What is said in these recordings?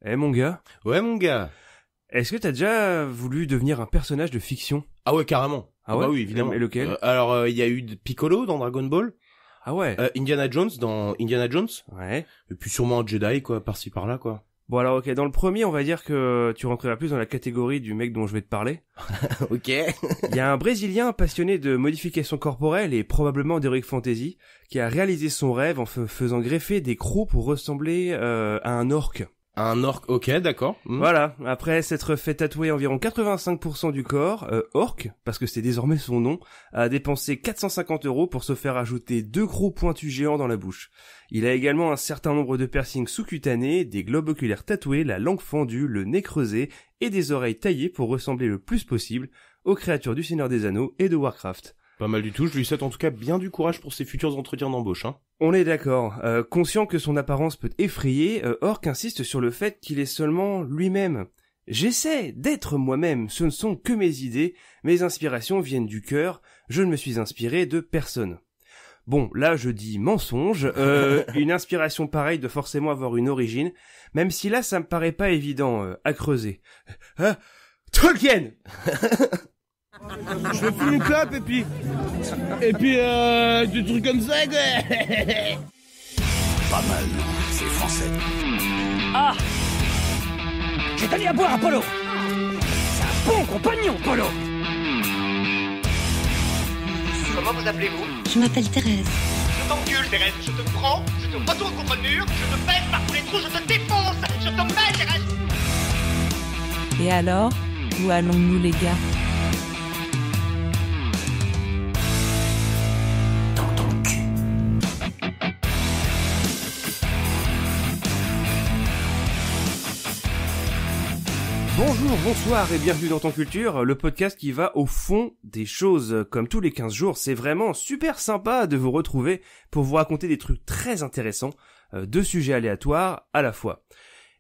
Eh mon gars, Ouais, mon gars. est-ce que t'as déjà voulu devenir un personnage de fiction? Ah ouais, carrément. Ah ouais? Bah oui, évidemment. Et lequel? Alors, il y a eu Piccolo dans Dragon Ball, Ah ouais. Indiana Jones dans Indiana Jones, Ouais. et puis sûrement un Jedi, quoi, par-ci par-là, quoi. Bon alors ok, dans le premier, on va dire que tu rentreras plus dans la catégorie du mec dont je vais te parler. Ok. Il y a un Brésilien passionné de modification corporelle et probablement d'heroic fantasy qui a réalisé son rêve en faisant greffer des crocs pour ressembler à un orc. Un orc, ok, d'accord. Voilà, après s'être fait tatouer environ 85% du corps, Orc, parce que c'est désormais son nom, a dépensé 450 € pour se faire ajouter 2 crocs pointus géants dans la bouche. Il a également un certain nombre de piercings sous-cutanés, des globes oculaires tatoués, la langue fendue, le nez creusé et des oreilles taillées pour ressembler le plus possible aux créatures du Seigneur des Anneaux et de Warcraft. Pas mal du tout, je lui souhaite en tout cas bien du courage pour ses futurs entretiens d'embauche, hein. On est d'accord. Conscient que son apparence peut effrayer, Orc insiste sur le fait qu'il est seulement lui-même. J'essaie d'être moi-même, ce ne sont que mes idées, mes inspirations viennent du cœur, je ne me suis inspiré de personne. Bon, là je dis mensonge, une inspiration pareille doit forcément avoir une origine, même si là ça me paraît pas évident à creuser. Ah, Tolkien. Je me fume une clope et puis des trucs comme ça quoi. Pas mal, c'est français. Ah, j'ai donné à boire à Polo. C'est un bon compagnon, Polo. Comment vous appelez-vous? Je m'appelle Thérèse. Je t'encule, Thérèse. Je te prends, je te retourne contre le mur, je te pèse par tous les trous, je te défonce, je te mets, Thérèse. Et alors, où allons-nous les gars? Dans ton cul. Bonjour, bonsoir et bienvenue dans Ton Culture, le podcast qui va au fond des choses. Comme tous les 15 jours, c'est vraiment super sympa de vous retrouver pour vous raconter des trucs très intéressants, deux sujets aléatoires à la fois.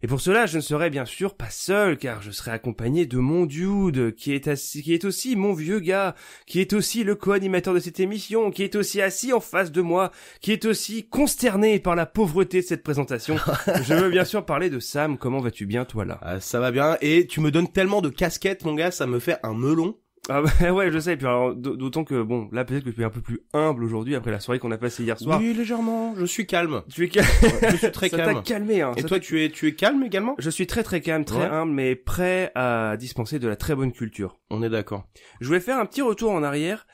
Et pour cela, je ne serai bien sûr pas seul, car je serai accompagné de mon dude, qui est aussi mon vieux gars, qui est aussi le co-animateur de cette émission, qui est aussi assis en face de moi, qui est aussi consterné par la pauvreté de cette présentation. Je veux bien sûr parler de Sam. Comment vas-tu bien, toi, là? Ah, ça va bien, et tu me donnes tellement de casquettes, mon gars, ça me fait un melon. Ah bah ouais, je sais. Et puis alors, d'autant que bon, là peut-être que tu es un peu plus humble aujourd'hui après la soirée qu'on a passée hier soir. Oui, légèrement, je suis calme. Tu es calme. Ouais, je suis très Ça calme. t'a calmé, hein. Et toi, tu es calme également? Je suis très calme, très Ouais. humble, mais prêt à dispenser de la très bonne culture. On est d'accord. Je voulais faire un petit retour en arrière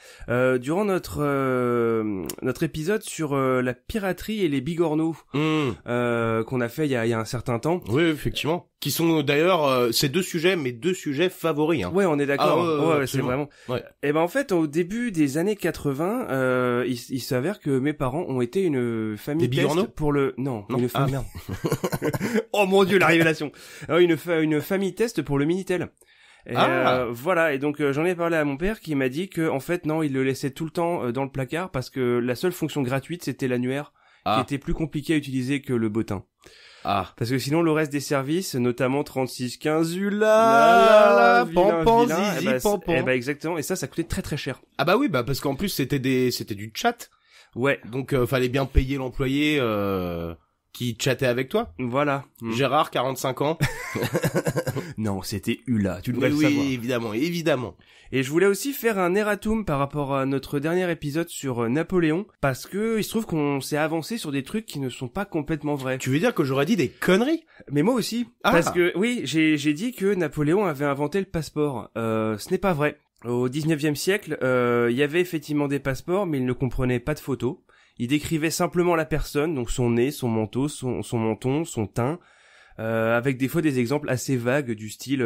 durant notre épisode sur la piraterie et les bigorneaux qu'on a fait il y a un certain temps. Oui, effectivement. Qui sont d'ailleurs ces deux sujets, mes deux sujets favoris, hein. Ouais, on est d'accord. Ah, ouais, c'est absolument. vraiment. Ouais. Et ben en fait, au début des années 80, il s'avère que mes parents ont été une famille Des bigorneaux test pour le non, Non. une famille. merde. Oh mon Dieu, la révélation. Une famille test pour le Minitel. Et voilà, et donc j'en ai parlé à mon père qui m'a dit que en fait non, il le laissait tout le temps dans le placard parce que la seule fonction gratuite c'était l'annuaire qui était plus compliqué à utiliser que le bottin. Ah. Parce que sinon le reste des services, notamment 3615 Là, vilain, pampan, vilain, zizi, eh ben, pampan. eh ben exactement, et ça coûtait très très cher. Ah bah oui, bah parce qu'en plus c'était du chat. Ouais, Donc fallait bien payer l'employé qui chattait avec toi. voilà. Gérard, 45 ans. Non, c'était Hula, tu devrais Oui, le savoir. oui, évidemment. Et je voulais aussi faire un erratum par rapport à notre dernier épisode sur Napoléon, parce que il se trouve qu'on s'est avancé sur des trucs qui ne sont pas complètement vrais. Tu veux dire que j'aurais dit des conneries? Mais moi aussi, Ah. parce que oui, j'ai dit que Napoléon avait inventé le passeport. Ce n'est pas vrai. Au 19e siècle, il y avait effectivement des passeports, mais ils ne comprenaient pas de photos. Ils décrivaient simplement la personne, donc son nez, son manteau, son menton, son teint, avec des fois des exemples assez vagues du style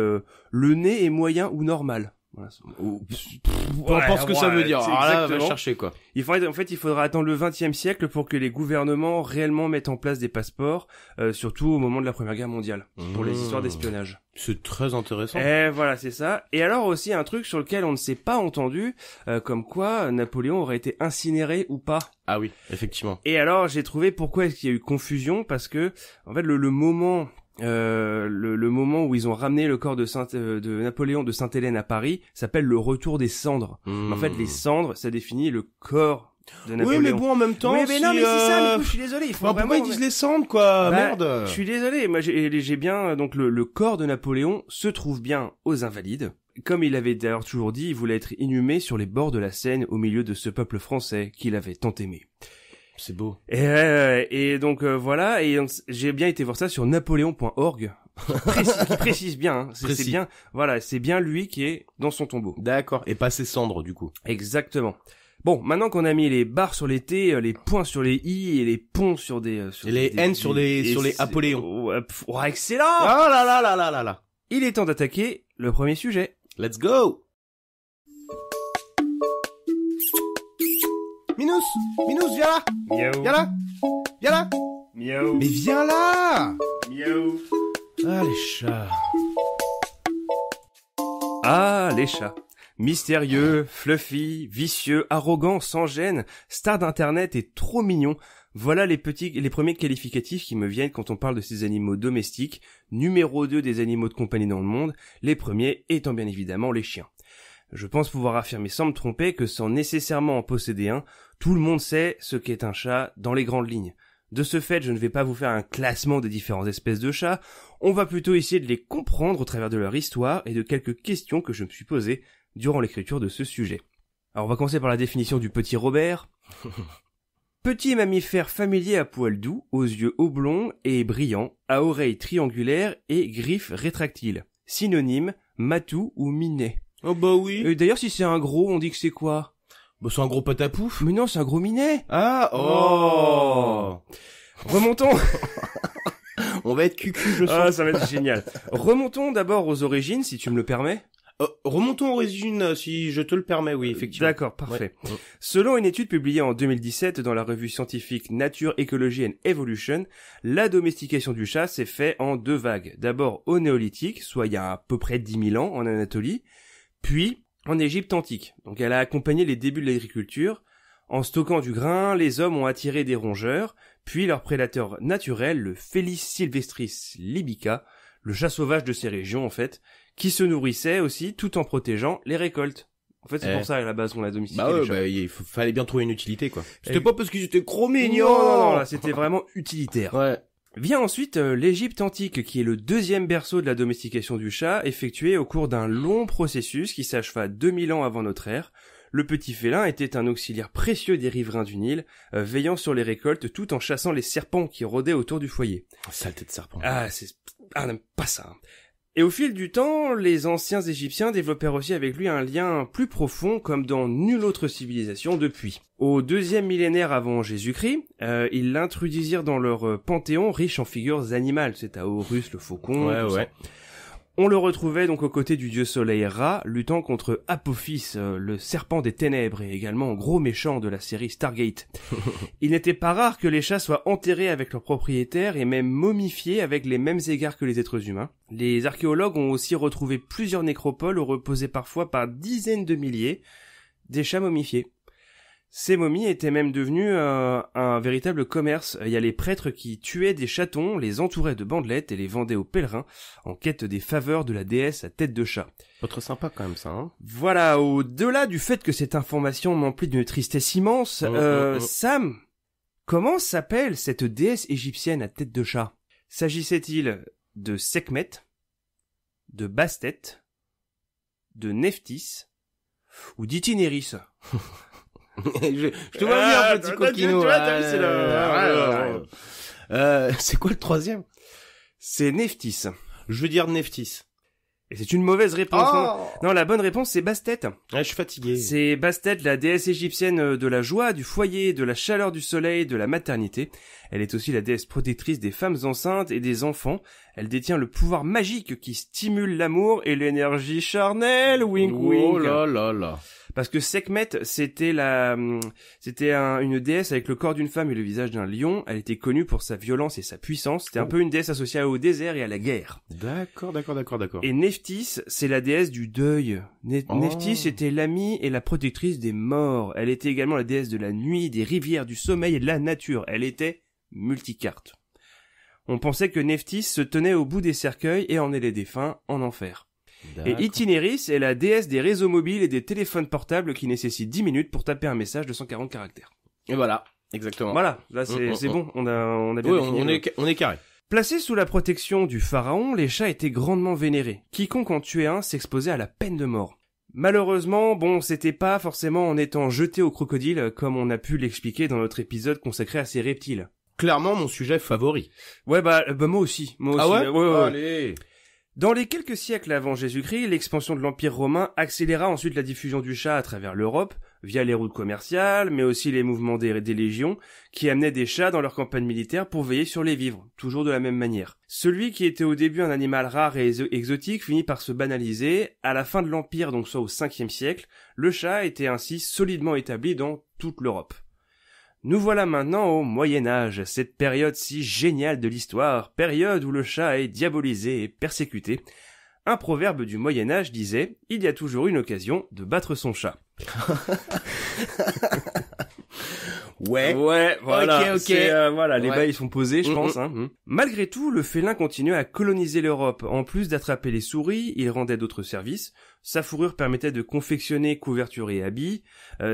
le nez est moyen ou normal. Voilà. Peu importe ce que ça veut dire. c'est Alors là, va exactement. chercher quoi. Il faudra attendre le 20e siècle pour que les gouvernements réellement mettent en place des passeports, surtout au moment de la Première Guerre mondiale, pour les histoires d'espionnage. C'est très intéressant. Et voilà, c'est ça. Et alors aussi un truc sur lequel on ne s'est pas entendu, comme quoi Napoléon aurait été incinéré ou pas. Ah oui, effectivement. Et alors j'ai trouvé pourquoi est-ce qu'il y a eu confusion, parce que en fait le moment où ils ont ramené le corps de Napoléon de Sainte-Hélène à Paris s'appelle le retour des cendres. En fait, les cendres, ça définit le corps de Oui, Napoléon. mais bon, en même temps, Oui, mais non, mais c'est ça, mais je suis désolé, il faut Pourquoi vraiment... ils disent les cendres, quoi? Bah, Merde. Je suis désolé, moi j'ai bien donc le corps de Napoléon se trouve bien aux Invalides. Comme il avait d'ailleurs toujours dit, il voulait être inhumé sur les bords de la Seine au milieu de ce peuple français qu'il avait tant aimé. C'est beau. Et donc voilà, et donc, j'ai bien été voir ça sur napoléon.org, qui précise bien, hein, c'est Précis. bien, voilà, c'est bien lui qui est dans son tombeau. D'accord. Et pas ses cendres, du coup. Exactement. Bon, maintenant qu'on a mis les barres sur les T, les points sur les I et les ponts sur des... Et les N sur les Apoléons. Ouais, excellent. Oh là là là là là là. Il est temps d'attaquer le premier sujet. Let's go. Minous, viens là. Miaou. Viens là. Viens là. Miaou. Mais viens là. Miaou. Ah, les chats. Ah, les chats. Mystérieux, fluffy, vicieux, arrogant, sans gêne, star d'internet et trop mignon. Voilà les premiers qualificatifs qui me viennent quand on parle de ces animaux domestiques, numéro 2 des animaux de compagnie dans le monde, les premiers étant bien évidemment les chiens. Je pense pouvoir affirmer sans me tromper que sans nécessairement en posséder un, tout le monde sait ce qu'est un chat dans les grandes lignes. De ce fait, je ne vais pas vous faire un classement des différentes espèces de chats, on va plutôt essayer de les comprendre au travers de leur histoire et de quelques questions que je me suis posées durant l'écriture de ce sujet. Alors on va commencer par la définition du petit Robert. Petit mammifère familier à poils doux, aux yeux oblongs et brillants, à oreilles triangulaires et griffes rétractiles. Synonyme, matou ou minet. Oh bah oui. D'ailleurs si c'est un gros, on dit que c'est quoi? Bah c'est un gros patapouf. Mais non, c'est un gros minet. Ah, oh. Remontons. On va être cucu, je sens. Ah, ça va être génial. Remontons d'abord aux origines, si tu me le permets. Remontons aux origines, si je te le permets, oui, effectivement. D'accord, parfait. Ouais. Selon une étude publiée en 2017 dans la revue scientifique Nature, Ecology and Evolution, la domestication du chat s'est faite en 2 vagues. D'abord au néolithique, soit il y a à peu près 10 000 ans en Anatolie, puis en Égypte antique. Donc elle a accompagné les débuts de l'agriculture. En stockant du grain, les hommes ont attiré des rongeurs, puis leur prédateur naturel, le Felis sylvestris libica, le chat sauvage de ces régions en fait, qui se nourrissait aussi tout en protégeant les récoltes. En fait, c'est pour ça à la base qu'on a domestiqué Bah les ouais, chats. bah il fallait bien trouver une utilité, quoi. C'était Et- pas parce qu'ils étaient trop mignons. Non, là, c'était vraiment utilitaire. Ouais. Vient ensuite l'Égypte antique, qui est le 2e berceau de la domestication du chat, effectué au cours d'un long processus qui s'acheva 2000 ans avant notre ère. Le petit félin était un auxiliaire précieux des riverains du Nil, veillant sur les récoltes tout en chassant les serpents qui rôdaient autour du foyer. Saleté de serpent. On n'aime pas ça. Hein. Et au fil du temps, les anciens Égyptiens développèrent aussi avec lui un lien plus profond comme dans nulle autre civilisation depuis. Au 2e millénaire avant Jésus-Christ, ils l'introduisirent dans leur panthéon riche en figures animales. C'est à Horus, le faucon. Ouais, tout ça. ouais. On le retrouvait donc aux côtés du dieu soleil Ra, luttant contre Apophis, le serpent des ténèbres, et également gros méchant de la série Stargate. Il n'était pas rare que les chats soient enterrés avec leurs propriétaires et même momifiés avec les mêmes égards que les êtres humains. Les archéologues ont aussi retrouvé plusieurs nécropoles où reposaient parfois par dizaines de milliers des chats momifiés. Ces momies étaient même devenues un véritable commerce. Il y a les prêtres qui tuaient des chatons, les entouraient de bandelettes et les vendaient aux pèlerins en quête des faveurs de la déesse à tête de chat. Pas trop sympa quand même ça, hein. Voilà, au-delà du fait que cette information m'emplit d'une tristesse immense, Sam, comment s'appelle cette déesse égyptienne à tête de chat? S'agissait-il de Sekhmet, de Bastet, de Nephthys ou d'Itinéris? je te vois bien, petit coquinou. C'est quoi le 3e? C'est Nephthys. Je veux dire Nephthys. Et c'est une mauvaise réponse. Non, la bonne réponse c'est Bastet. Ouais, je suis fatigué. C'est Bastet, la déesse égyptienne de la joie, du foyer, de la chaleur du soleil, de la maternité. Elle est aussi la déesse protectrice des femmes enceintes et des enfants. Elle détient le pouvoir magique qui stimule l'amour et l'énergie charnelle. Wink wink. Oh là là là. Parce que Sekhmet, c'était une déesse avec le corps d'une femme et le visage d'un lion. Elle était connue pour sa violence et sa puissance. C'était un peu une déesse associée au désert et à la guerre. D'accord. Et Nephthys, c'est la déesse du deuil. Nephthys était l'amie et la protectrice des morts. Elle était également la déesse de la nuit, des rivières, du sommeil et de la nature. Elle était multicarte. On pensait que Nephthys se tenait au bout des cercueils et emmenait les défunts en enfer. Et Itinéris est la déesse des réseaux mobiles et des téléphones portables qui nécessitent 10 minutes pour taper un message de 140 caractères. Et voilà, exactement. Voilà, là c'est bon, on a bien défini. On est carré. Placés sous la protection du pharaon, les chats étaient grandement vénérés. Quiconque en tuait un s'exposait à la peine de mort. Malheureusement, c'était pas forcément en étant jeté au crocodile, comme on a pu l'expliquer dans notre épisode consacré à ces reptiles. Clairement mon sujet favori. Ouais, bah moi aussi. Ah ouais? Ouais. Allez. Dans les quelques siècles avant Jésus-Christ, l'expansion de l'Empire romain accéléra ensuite la diffusion du chat à travers l'Europe, via les routes commerciales, mais aussi les mouvements des légions, qui amenaient des chats dans leurs campagnes militaires pour veiller sur les vivres, toujours de la même manière. Celui qui était au début un animal rare et exotique finit par se banaliser. À la fin de l'Empire, donc soit au 5e siècle, le chat était ainsi solidement établi dans toute l'Europe. Nous voilà maintenant au Moyen-Âge, cette période si géniale de l'histoire, période où le chat est diabolisé et persécuté. Un proverbe du Moyen-Âge disait « Il y a toujours une occasion de battre son chat ». Ouais, voilà. Ok. Les bails ils sont posés, je pense. Malgré tout, le félin continuait à coloniser l'Europe. En plus d'attraper les souris, il rendait d'autres services. Sa fourrure permettait de confectionner couvertures et habits.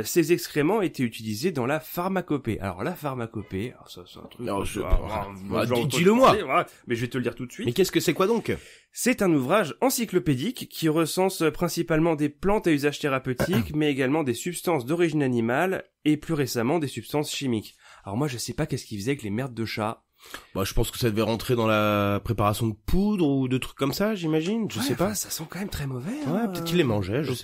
Ses excréments étaient utilisés dans la pharmacopée. Alors la pharmacopée, ça c'est un truc. Dis-le-moi. Mais je vais te le dire tout de suite. Mais qu'est-ce que c'est quoi donc? C'est un ouvrage encyclopédique qui recense principalement des plantes à usage thérapeutique, mais également des substances d'origine animale et plus récemment des substances chimiques. Alors moi je sais pas qu'est-ce qu'ils faisaient avec les merdes de chat. Bah je pense que ça devait rentrer dans la préparation de poudre ou de trucs comme ça, j'imagine. Je sais pas. Ça sent quand même très mauvais. Ouais, peut-être qu'il les mangeait, je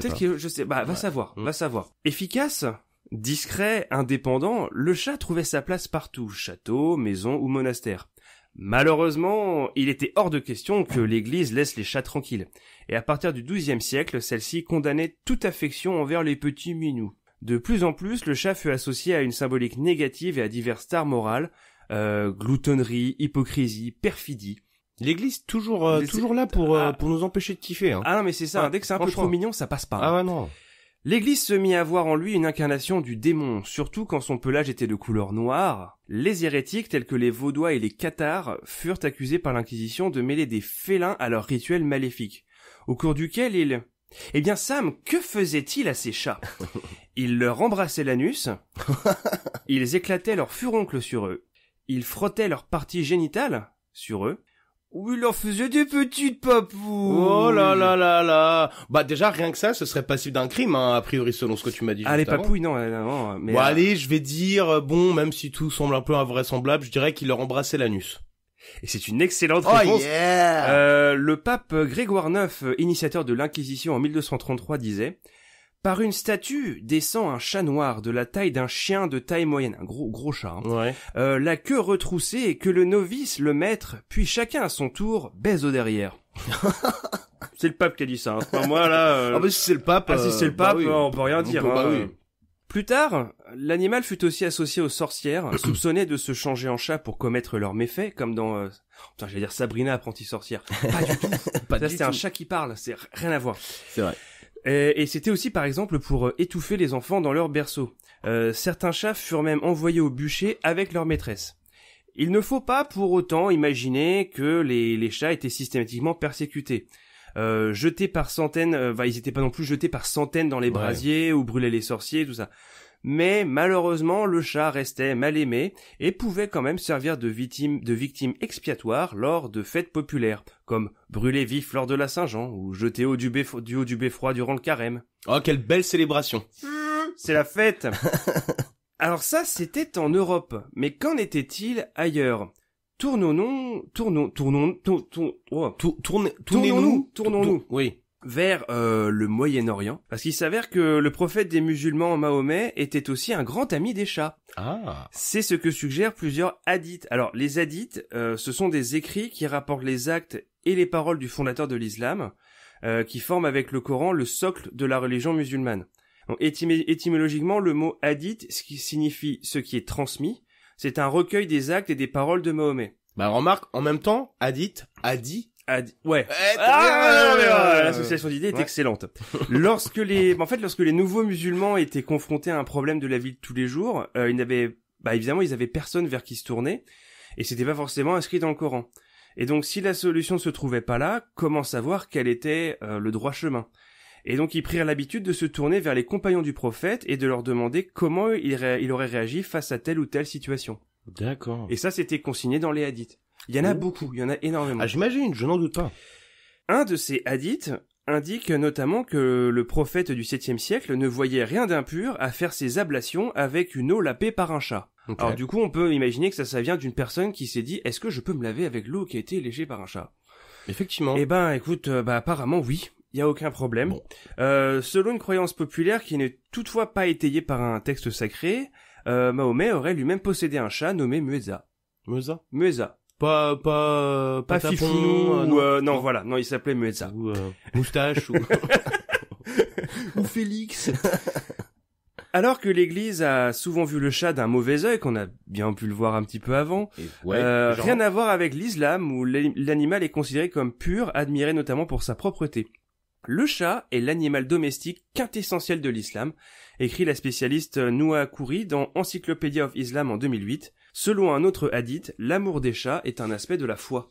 sais pas. Va savoir. Efficace, discret, indépendant, le chat trouvait sa place partout, château, maison ou monastère. Malheureusement, il était hors de question que l'Église laisse les chats tranquilles. Et à partir du XIIe siècle, celle-ci condamnait toute affection envers les petits minous. De plus en plus, le chat fut associé à une symbolique négative et à diverses tares morales, gloutonnerie, hypocrisie, perfidie. L'Église toujours là pour nous empêcher de kiffer. Hein. Ah non mais c'est ça, dès que c'est un peu trop mignon, ça passe pas. Ah ouais non. L'Église se mit à voir en lui une incarnation du démon, surtout quand son pelage était de couleur noire. Les hérétiques tels que les Vaudois et les Cathares furent accusés par l'Inquisition de mêler des félins à leurs rituels maléfiques, au cours duquel ils... Eh bien Sam, que faisait-il à ces chats? Ils leur embrassaient l'anus, ils éclataient leur furoncle sur eux, ils frottaient leur partie génitale sur eux, ou ils leur faisaient des petites papouilles. Oh là là là là. Bah déjà rien que ça, ce serait passible d'un crime, hein, a priori selon ce que tu m'as dit. Ah juste les avant. papouilles non. Mais bon allez, je vais dire même si tout semble un peu invraisemblable, je dirais qu'il leur embrassait l'anus. Et c'est une excellente réponse. Oh yeah. Le pape Grégoire IX, initiateur de l'Inquisition en 1233, disait: par une statue descend un chat noir de la taille d'un chien de taille moyenne, un gros chat. Hein. Ouais. La queue retroussée et que le novice, le maître, puis chacun à son tour baise au derrière. C'est le pape qui a dit ça. Hein. Enfin, moi là. Ah bah si c'est le pape. Si c'est le pape, oui. on peut rien dire. Bah hein. oui. Plus tard, l'animal fut aussi associé aux sorcières, soupçonnées de se changer en chat pour commettre leurs méfaits, comme dans... j'allais dire Sabrina, apprentie sorcière. Pas du tout. Ça, c'était un chat qui parle, c'est rien à voir. C'est vrai. Et c'était aussi, par exemple, pour étouffer les enfants dans leur berceau. Certains chats furent même envoyés au bûcher avec leur maîtresse. Il ne faut pas pour autant imaginer que les chats étaient systématiquement persécutés. Jetés par centaines, ils étaient pas non plus jetés par centaines dans les brasiers ou brûlaient les sorciers, tout ça. Mais malheureusement, le chat restait mal aimé et pouvait quand même servir de victime expiatoire lors de fêtes populaires, comme brûler vif lors de la Saint-Jean ou jeter du haut du beffroi durant le carême. Oh, quelle belle célébration. C'est la fête. Alors ça, c'était en Europe, mais qu'en était-il ailleurs ? Tournons-nous oui. vers le Moyen-Orient, parce qu'il s'avère que le prophète des musulmans, Mahomet, était aussi un grand ami des chats. Ah. C'est ce que suggèrent plusieurs hadiths. Alors, les hadiths, ce sont des écrits qui rapportent les actes et les paroles du fondateur de l'islam, qui forment avec le Coran le socle de la religion musulmane. Donc, étymologiquement, le mot hadith, ce qui signifie ce qui est transmis, c'est un recueil des actes et des paroles de Mahomet. Bah remarque, en même temps, hadith, ouais. L'association d'idées est excellente. Lorsque les nouveaux musulmans étaient confrontés à un problème de la vie de tous les jours, évidemment, ils avaient personne vers qui se tourner, et c'était pas forcément inscrit dans le Coran. Et donc si la solution ne se trouvait pas là, comment savoir quel était le droit chemin? Et donc ils prirent l'habitude de se tourner vers les compagnons du prophète et de leur demander comment il aurait réagi face à telle ou telle situation. D'accord. Et ça, c'était consigné dans les hadiths. Il y en a beaucoup, il y en a énormément. Ah, j'imagine, je n'en doute pas. Un de ces hadiths indique notamment que le prophète du 7e siècle ne voyait rien d'impur à faire ses ablations avec une eau lapée par un chat. Okay. Alors du coup, on peut imaginer que ça vient d'une personne qui s'est dit « Est-ce que je peux me laver avec l'eau qui a été léchée par un chat ?» Effectivement. Eh ben, écoute, apparemment oui, il y a aucun problème. Bon. Selon une croyance populaire qui n'est toutefois pas étayée par un texte sacré, Mahomet aurait lui-même possédé un chat nommé Mueza. Mueza. Pas Fifounou non, voilà, non, il s'appelait Mueza. Ou Moustache ou ou Félix. Alors que l'Église a souvent vu le chat d'un mauvais œil, qu'on a bien pu le voir un petit peu avant, rien à voir avec l'islam où l'animal est considéré comme pur, admiré notamment pour sa propreté. Le chat est l'animal domestique quintessentiel de l'islam, écrit la spécialiste Noua Khouri dans Encyclopedia of Islam en 2008. Selon un autre hadith, l'amour des chats est un aspect de la foi.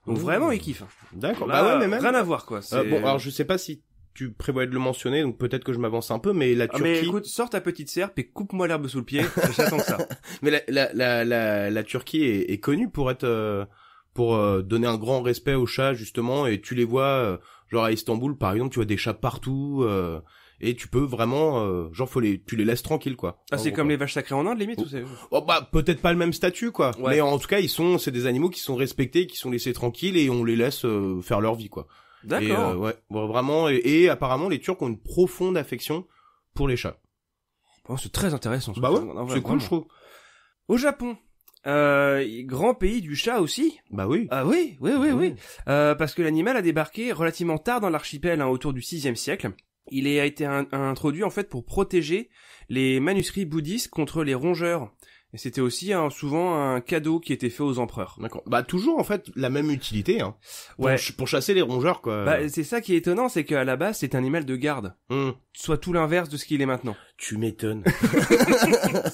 Donc vraiment, il kiffe. D'accord. Là, Bah ouais, mais même rien à voir, quoi. Bon, alors je sais pas si tu prévoyais de le mentionner, donc peut-être que je m'avance un peu, mais la Turquie... mais écoute, sors ta petite serpe et coupe-moi l'herbe sous le pied, j'attends que ça. Mais la Turquie est connue pour être... pour donner un grand respect aux chats, justement, et tu les vois, genre à Istanbul, par exemple, tu vois des chats partout... et tu peux vraiment tu les laisses tranquilles, quoi. Ah, c'est comme les vaches sacrées en Inde, limite, ou c'est... Oh, bah peut-être pas le même statut, quoi. Ouais. Mais en tout cas, c'est des animaux qui sont respectés, qui sont laissés tranquilles et on les laisse faire leur vie, quoi. D'accord. Et, ouais, bon, vraiment et apparemment les Turcs ont une profonde affection pour les chats. Bon, c'est très intéressant. Bah ouais, non, c'est cool, je trouve. Au Japon, grand pays du chat aussi. Bah oui. Ah oui. Parce que l'animal a débarqué relativement tard dans l'archipel, autour du 6e siècle. Il a été introduit en fait pour protéger les manuscrits bouddhistes contre les rongeurs. Et c'était aussi souvent un cadeau qui était fait aux empereurs. D'accord. Bah toujours en fait la même utilité, hein. Ouais. Pour chasser les rongeurs, quoi. Bah c'est ça qui est étonnant, c'est qu'à la base c'est un animal de garde. Soit tout l'inverse de ce qu'il est maintenant. Tu m'étonnes.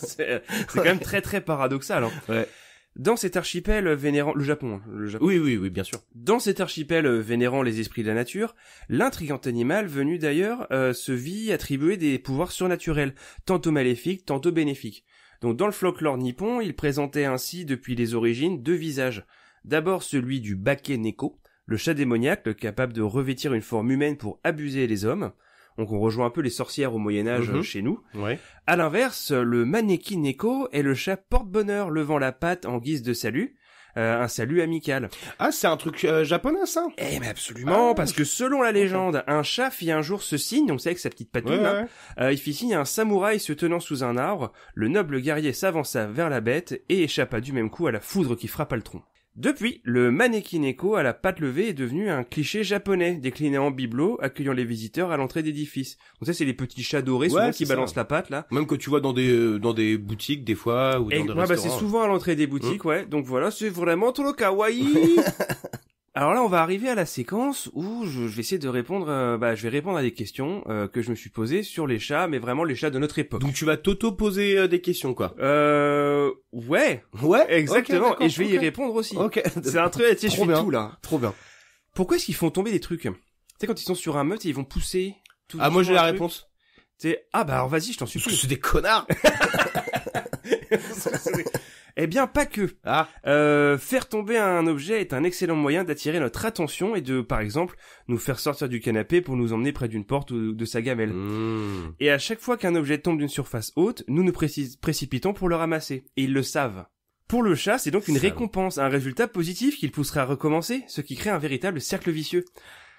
c'est quand même très très paradoxal. Hein. Ouais. Dans cet archipel vénérant le Japon. Oui, bien sûr. Dans cet archipel vénérant les esprits de la nature, l'intrigant animal venu d'ailleurs se vit attribuer des pouvoirs surnaturels, tantôt maléfiques, tantôt bénéfiques. Donc dans le folklore nippon, il présentait ainsi depuis les origines 2 visages. D'abord celui du Bake-Neko, le chat démoniaque capable de revêtir une forme humaine pour abuser les hommes. Donc on rejoint un peu les sorcières au Moyen-Âge chez nous. Ouais. À l'inverse, le Maneki-Neko est le chat porte-bonheur levant la patte en guise de salut. Un salut amical. Ah, c'est un truc japonais, ça? Eh mais absolument, parce que selon la légende, un chat fit un jour ce signe, donc c'est avec sa petite patine, il fit signe à un samouraï se tenant sous un arbre, le noble guerrier s'avança vers la bête et échappa du même coup à la foudre qui frappa le tronc. Depuis, le Maneki-Neko à la patte levée est devenu un cliché japonais, décliné en bibelot, accueillant les visiteurs à l'entrée d'édifices. Donc ça, c'est les petits chats dorés souvent qui balancent la patte, là. Même que tu vois dans des boutiques, des fois, ou dans des restaurants. Bah c'est souvent à l'entrée des boutiques, ouais. Donc voilà, c'est vraiment tout le kawaii. Alors là, on va arriver à la séquence où je vais essayer de répondre, je vais répondre à des questions que je me suis posées sur les chats, mais vraiment les chats de notre époque. Donc tu vas t'auto-poser des questions, quoi. Ouais. Ouais, exactement. Okay, et je vais y répondre aussi. Ok. C'est un truc, tu sais, je fais tout là. Trop bien. Pourquoi est-ce qu'ils font tomber des trucs? Tu sais, quand ils sont sur un meute, ils vont pousser. Tout moi j'ai la réponse. Tu sais, alors vas-y, je t'en supplie. C'est des connards. Eh bien, pas que. Faire tomber un objet est un excellent moyen d'attirer notre attention et de, par exemple, nous faire sortir du canapé pour nous emmener près d'une porte ou de sa gamelle. Et à chaque fois qu'un objet tombe d'une surface haute, nous nous précipitons pour le ramasser. Et ils le savent. Pour le chat, c'est donc une récompense, un résultat positif qu'il pousserait à recommencer, ce qui crée un véritable cercle vicieux.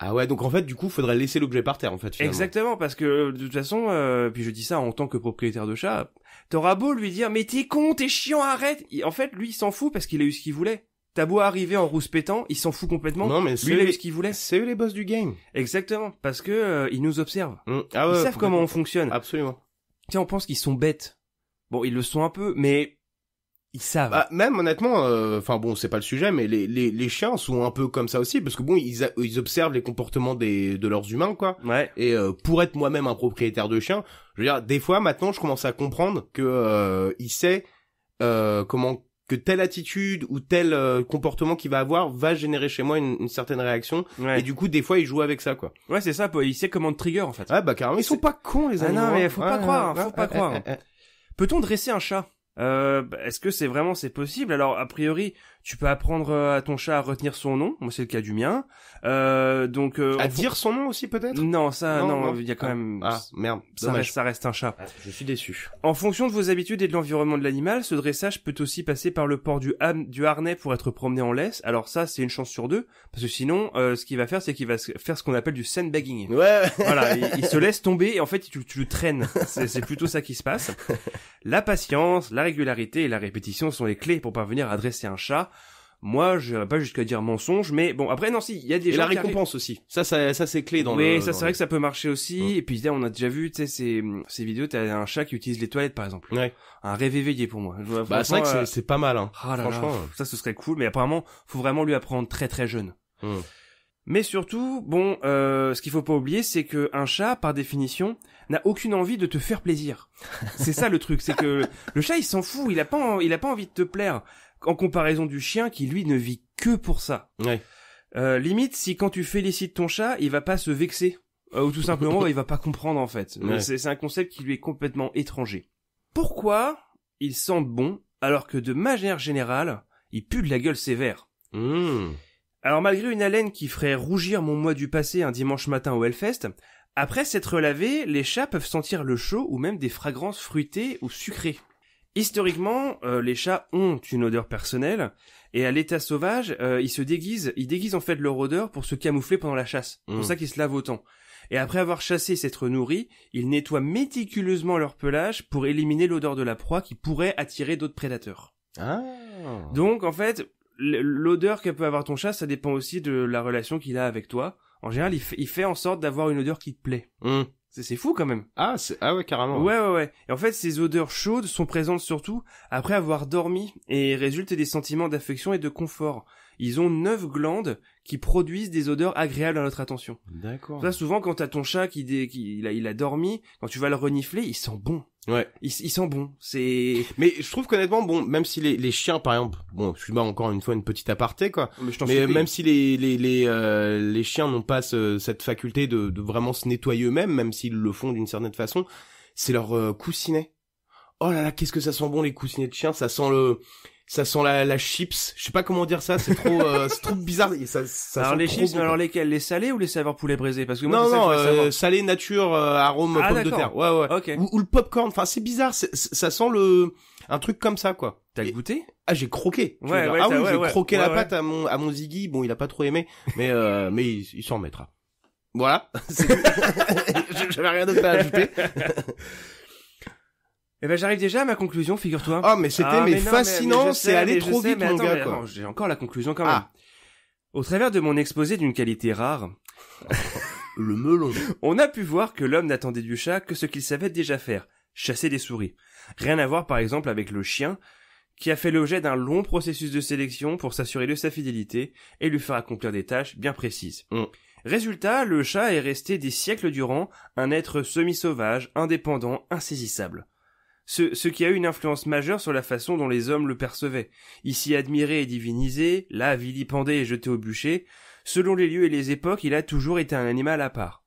Ah ouais, donc en fait, du coup, faudrait laisser l'objet par terre, en fait, finalement. Exactement, parce que, de toute façon, puis je dis ça en tant que propriétaire de chat, t'auras beau lui dire, mais t'es con, t'es chiant, arrête! En fait, lui, il s'en fout parce qu'il a eu ce qu'il voulait. T'as beau arriver en rousse pétant, il s'en fout complètement. Non, mais lui, il a eu ce qu'il voulait. C'est eux les boss du game. Exactement, parce que, ils nous observent. Ils savent comment on fonctionne. Absolument. Tiens, on pense qu'ils sont bêtes. Bon, ils le sont un peu, mais ils savent. Même honnêtement, c'est pas le sujet, mais les chiens sont un peu comme ça aussi, parce que bon, ils observent les comportements de leurs humains, quoi. Ouais. Et pour être moi-même un propriétaire de chien, je veux dire, des fois maintenant, je commence à comprendre que il sait comment que telle attitude ou tel comportement qu'il va avoir va générer chez moi une certaine réaction. Ouais. Et du coup, des fois, il joue avec ça, quoi. Ouais, c'est ça, il sait comment te trigger, en fait. Ah, bah, carrément, ils sont pas cons, les animaux. non, mais hein. faut pas croire, faut pas croire. Peut-on dresser un chat? Est-ce que c'est possible? Alors, a priori, tu peux apprendre à ton chat à retenir son nom. Moi, c'est le cas du mien. Donc, à dire son nom aussi, peut-être? Non, ça, Non. il y a quand même... Ah, merde. Dommage. Ça reste un chat. Je suis déçu. En fonction de vos habitudes et de l'environnement de l'animal, ce dressage peut aussi passer par le port du harnais pour être promené en laisse. Alors ça, c'est une chance sur 2, parce que sinon, ce qu'il va faire, c'est qu'il va faire ce qu'on appelle du sandbagging. Ouais. Voilà, il se laisse tomber et en fait, tu le traînes. C'est plutôt ça qui se passe. La patience, la régularité et la répétition sont les clés pour parvenir à dresser un chat. Moi, je n'irai pas jusqu'à dire mensonge, mais bon, après, non, si, il y a des gens la qui récompense aussi. Ça, c'est clé dans oui, le... ça, c'est vrai que ça peut marcher aussi. Et puis, là, on a déjà vu, tu sais, ces vidéos, t'as un chat qui utilise les toilettes, par exemple. Ouais. Un rêve éveillé pour moi. Bah, c'est vrai que c'est pas mal, hein. Ah là Franchement. là, ça, ce serait cool, mais apparemment, faut vraiment lui apprendre très très jeune. Mais surtout, bon, ce qu'il faut pas oublier, c'est que un chat, par définition, n'a aucune envie de te faire plaisir. C'est ça le truc, c'est que le chat, il s'en fout, il a pas envie de te plaire. En comparaison du chien qui, lui, ne vit que pour ça. Ouais. Limite, si quand tu félicites ton chat, il va pas se vexer. Ou tout simplement, il va pas comprendre, en fait. Ouais. C'est un concept qui lui est complètement étranger. Pourquoi ils sentent bon, alors que de manière générale, ils puent de la gueule sévère? Alors malgré une haleine qui ferait rougir mon moi du passé un dimanche matin au Hellfest, après s'être lavé, les chats peuvent sentir le chaud ou même des fragrances fruitées ou sucrées. Historiquement, les chats ont une odeur personnelle, et à l'état sauvage, ils déguisent en fait leur odeur pour se camoufler pendant la chasse. C'est pour ça qu'ils se lavent autant. Et après avoir chassé et s'être nourris, ils nettoient méticuleusement leur pelage pour éliminer l'odeur de la proie qui pourrait attirer d'autres prédateurs. Ah. Donc en fait, l'odeur que peut avoir ton chat, ça dépend aussi de la relation qu'il a avec toi. En général, il fait en sorte d'avoir une odeur qui te plaît. C'est fou quand même. Ah ouais, carrément. Ouais. Et en fait, ces odeurs chaudes sont présentes surtout après avoir dormi et résultent des sentiments d'affection et de confort. Ils ont 9 glandes qui produisent des odeurs agréables à notre attention. D'accord. Ça, souvent, quand t'as ton chat il a dormi, quand tu vas le renifler, il sent bon. Ouais. Il sent bon. C'est... Mais je trouve qu'honnêtement, bon, même si les chiens, par exemple, bon, excuse-moi encore une fois une petite aparté, quoi. Mais même si les chiens n'ont pas cette faculté de vraiment se nettoyer eux-mêmes, même s'ils le font d'une certaine façon, c'est leur coussinet. Oh là là, qu'est-ce que ça sent bon, les coussinets de chiens. Ça sent la chips. Je sais pas comment dire ça. C'est trop bizarre. Ça alors sent les trop chips, bon, alors quoi. lesquels? Les salés ou les saveurs poulet braisé? Parce que moi, Non, c'est ça que je voudrais savoir. salé nature, arôme pomme de terre. Ouais. Ok. Ou le popcorn. Enfin, c'est bizarre. Ça sent un truc comme ça, quoi. T'as goûté? Ah, j'ai croqué. Ouais, J'ai croqué la ouais. pâte à mon Ziggy. Bon, il a pas trop aimé, mais il s'en remettra. Voilà. J'avais rien d'autre à ajouter. Eh ben, j'arrive déjà à ma conclusion, figure-toi. Oh, mais c'était fascinant, c'est aller trop vite, mon gars, quoi. Attends, j'ai encore la conclusion quand même. Ah. Au travers de mon exposé d'une qualité rare, Le melon. on a pu voir que l'homme n'attendait du chat que ce qu'il savait déjà faire, chasser des souris. Rien à voir par exemple avec le chien, qui a fait l'objet d'un long processus de sélection pour s'assurer de sa fidélité et lui faire accomplir des tâches bien précises. Résultat, le chat est resté des siècles durant un être semi-sauvage, indépendant, insaisissable. Ce qui a eu une influence majeure sur la façon dont les hommes le percevaient. Ici admiré et divinisé, là vilipendé et jeté au bûcher, selon les lieux et les époques, il a toujours été un animal à part.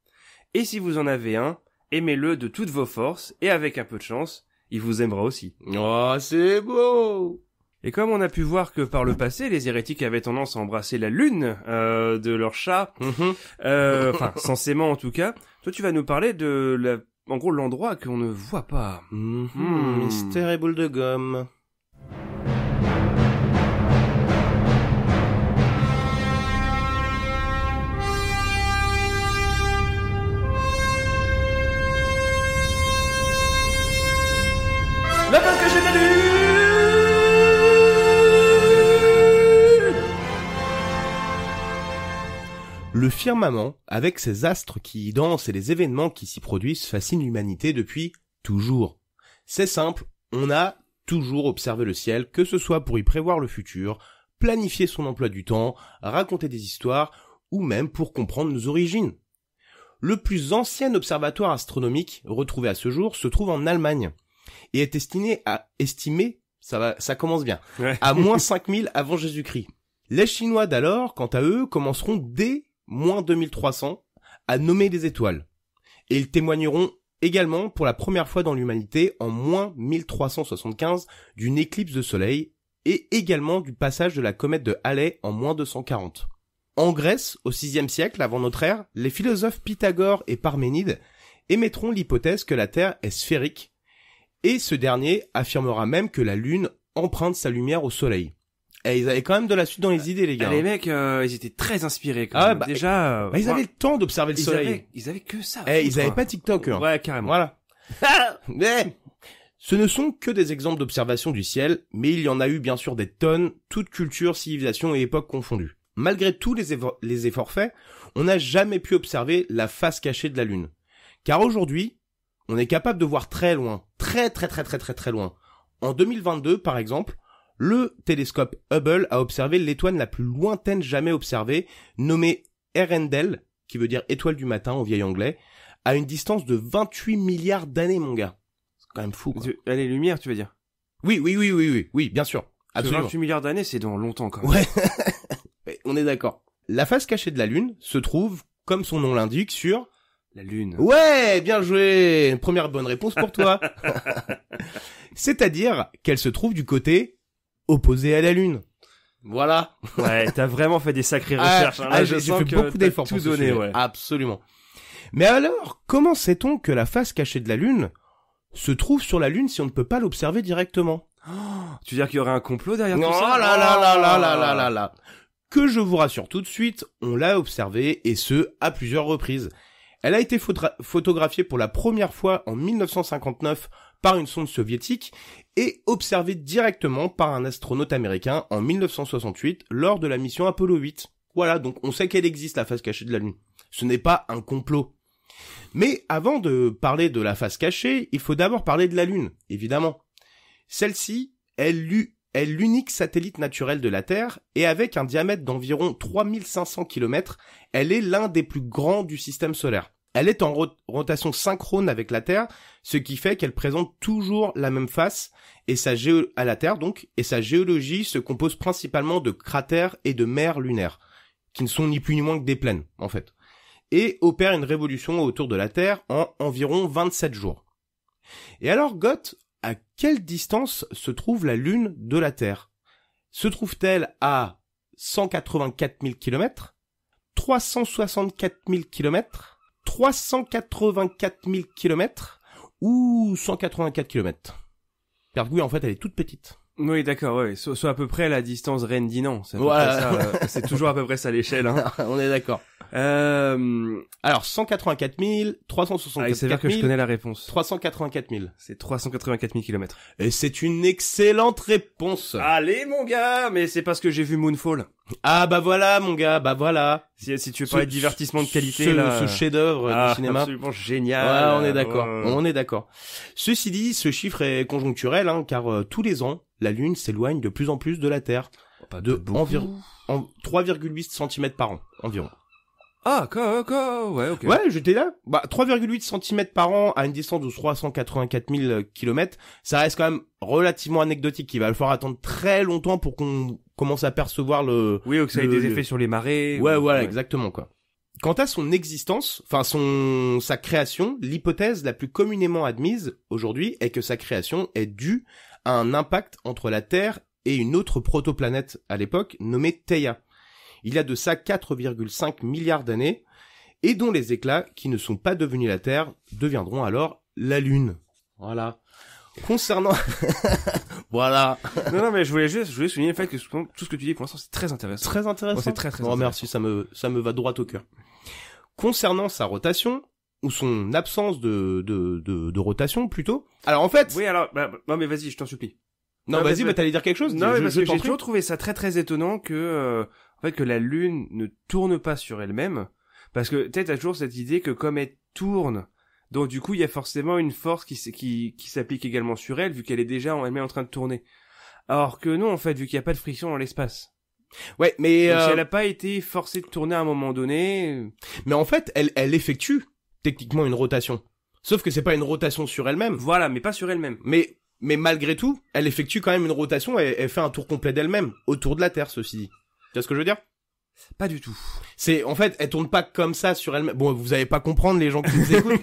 Et si vous en avez un, aimez-le de toutes vos forces, et avec un peu de chance, il vous aimera aussi. Oh, c'est beau. Et comme on a pu voir que par le passé, les hérétiques avaient tendance à embrasser la lune de leur chat, enfin, censément en tout cas, toi tu vas nous parler de en gros, l'endroit qu'on ne voit pas. Mystère et boule de gomme. La fin que j'ai de la lune. Le firmament, avec ses astres qui y dansent et les événements qui s'y produisent, fascine l'humanité depuis toujours. C'est simple, on a toujours observé le ciel, que ce soit pour y prévoir le futur, planifier son emploi du temps, raconter des histoires, ou même pour comprendre nos origines. Le plus ancien observatoire astronomique retrouvé à ce jour se trouve en Allemagne, et est estimé Ça commence bien. Ouais. À moins 5000 avant Jésus-Christ. Les Chinois d'alors, quant à eux, commenceront dès moins 2300 à nommer des étoiles. Et ils témoigneront également pour la première fois dans l'humanité en moins 1375 d'une éclipse de soleil et également du passage de la comète de Halley en moins 240. En Grèce, au VIe siècle avant notre ère, les philosophes Pythagore et Parménide émettront l'hypothèse que la Terre est sphérique, et ce dernier affirmera même que la Lune emprunte sa lumière au Soleil. Et ils avaient quand même de la suite dans les idées, les gars. Les mecs, ils étaient très inspirés quand Ah, même. bah, Déjà, ils avaient le temps d'observer le Soleil. Ils avaient que ça. Ils avaient pas TikTok, hein. Ouais, carrément. Voilà. Mais ce ne sont que des exemples d'observation du ciel, mais il y en a eu bien sûr des tonnes, toutes cultures, civilisations et époques confondues. Malgré tous les efforts faits, on n'a jamais pu observer la face cachée de la Lune. Car aujourd'hui, on est capable de voir très loin, très loin. En 2022, par exemple, le télescope Hubble a observé l'étoile la plus lointaine jamais observée, nommée Earendel, qui veut dire étoile du matin en vieil anglais, à une distance de 28 milliards d'années, mon gars. C'est quand même fou, quoi. Les lumières, tu veux dire? Oui, bien sûr. Absolument. 28 milliards d'années, c'est dans longtemps, quand même. Ouais. On est d'accord. La face cachée de la Lune se trouve, comme son nom l'indique, sur... La Lune. Ouais, bien joué. Première bonne réponse pour toi. C'est-à-dire qu'elle se trouve du côté opposé à la Lune. Voilà. Ouais, t'as vraiment fait des sacrées recherches. Hein. Là, j'ai sens fait que beaucoup t'as d'efforts tout pour ce donné, sujet. ouais. Absolument. Mais alors, comment sait-on que la face cachée de la Lune se trouve sur la Lune si on ne peut pas l'observer directement? Tu veux dire qu'il y aurait un complot derrière Non, tout ça? là. Que je vous rassure tout de suite, on l'a observée, et ce, à plusieurs reprises. Elle a été photographiée pour la première fois en 1959 par une sonde soviétique et observée directement par un astronaute américain en 1968 lors de la mission Apollo 8. Voilà, donc on sait qu'elle existe, la face cachée de la Lune. Ce n'est pas un complot. Mais avant de parler de la face cachée, il faut d'abord parler de la Lune, évidemment. Celle-ci est l'unique satellite naturel de la Terre, et avec un diamètre d'environ 3500 km, elle est l'un des plus grands du système solaire. Elle est en rotation synchrone avec la Terre, ce qui fait qu'elle présente toujours la même face à la Terre donc, et sa géologie se compose principalement de cratères et de mers lunaires, qui ne sont ni plus ni moins que des plaines, en fait, et opère une révolution autour de la Terre en environ 27 jours. Et alors, Goth, à quelle distance se trouve la Lune de la Terre? Se trouve-t-elle à 184 000 km, 364 000 km, 384 000 km ou 184 km? Car oui, en fait, elle est toute petite. Oui, d'accord, ouais. Soit à peu près la distance Rennes-Dinan. C'est à peu Voilà. près ça, c'est toujours à peu près ça l'échelle, hein. On est d'accord. Alors, 184 000, 364 c'est vrai que je 000, connais la réponse. 384 000. C'est 384 000 km. Et c'est une excellente réponse. Allez, mon gars, mais c'est parce que j'ai vu Moonfall. Ah bah voilà, mon gars, bah voilà. Si tu veux parler de divertissement de qualité, là. Ce chef-d'œuvre du cinéma. Absolument génial. Ouais, on est d'accord. On est d'accord. Ceci dit, ce chiffre est conjoncturel, hein, car tous les ans, la Lune s'éloigne de plus en plus de la Terre. De environ 3,8 cm par an, environ. Ah, ouais, ok. Ouais, j'étais là. Bah, 3,8 cm par an à une distance de 384 000 km, ça reste quand même relativement anecdotique. Il va falloir attendre très longtemps pour qu'on commence à percevoir le... Oui, ou que ça ait des effets sur les marées. Ouais, voilà, exactement, quoi. Quant à son existence, enfin sa création, l'hypothèse la plus communément admise aujourd'hui est que sa création est due à un impact entre la Terre et une autre protoplanète à l'époque nommée Theia. Il y a de ça 4,5 milliards d'années, et dont les éclats qui ne sont pas devenus la Terre deviendront alors la Lune. Voilà. Concernant... voilà. Non, mais je voulais souligner le fait que tout ce que tu dis pour l'instant c'est très intéressant. Très intéressant. Oh, c'est très Oh, merci, ça me va droit au cœur. Concernant sa rotation, ou son absence de rotation plutôt. Alors en fait... Oui, alors, non mais vas-y, je t'en supplie. Non, vas-y, bah t'allais dire quelque chose. Non, mais parce que t'en j'ai prie. toujours trouvé ça très très étonnant que, en fait, que la Lune ne tourne pas sur elle-même. Parce que, t'as toujours cette idée que comme elle tourne, donc du coup, il y a forcément une force qui s'applique également sur elle, vu qu'elle est déjà elle-même en train de tourner. Alors que non, en fait, vu qu'il n'y a pas de friction dans l'espace. Ouais, mais... Donc si elle n'a pas été forcée de tourner à un moment donné... Mais en fait, elle effectue techniquement une rotation. Sauf que c'est pas une rotation sur elle-même. Voilà, mais pas sur elle-même. Mais Mais malgré tout, elle effectue quand même une rotation, elle fait un tour complet d'elle-même, autour de la Terre, ceci dit. Tu vois ce que je veux dire? Pas du tout. En fait, elle tourne pas comme ça sur elle-même. Bon, vous allez pas comprendre les gens qui nous écoutent,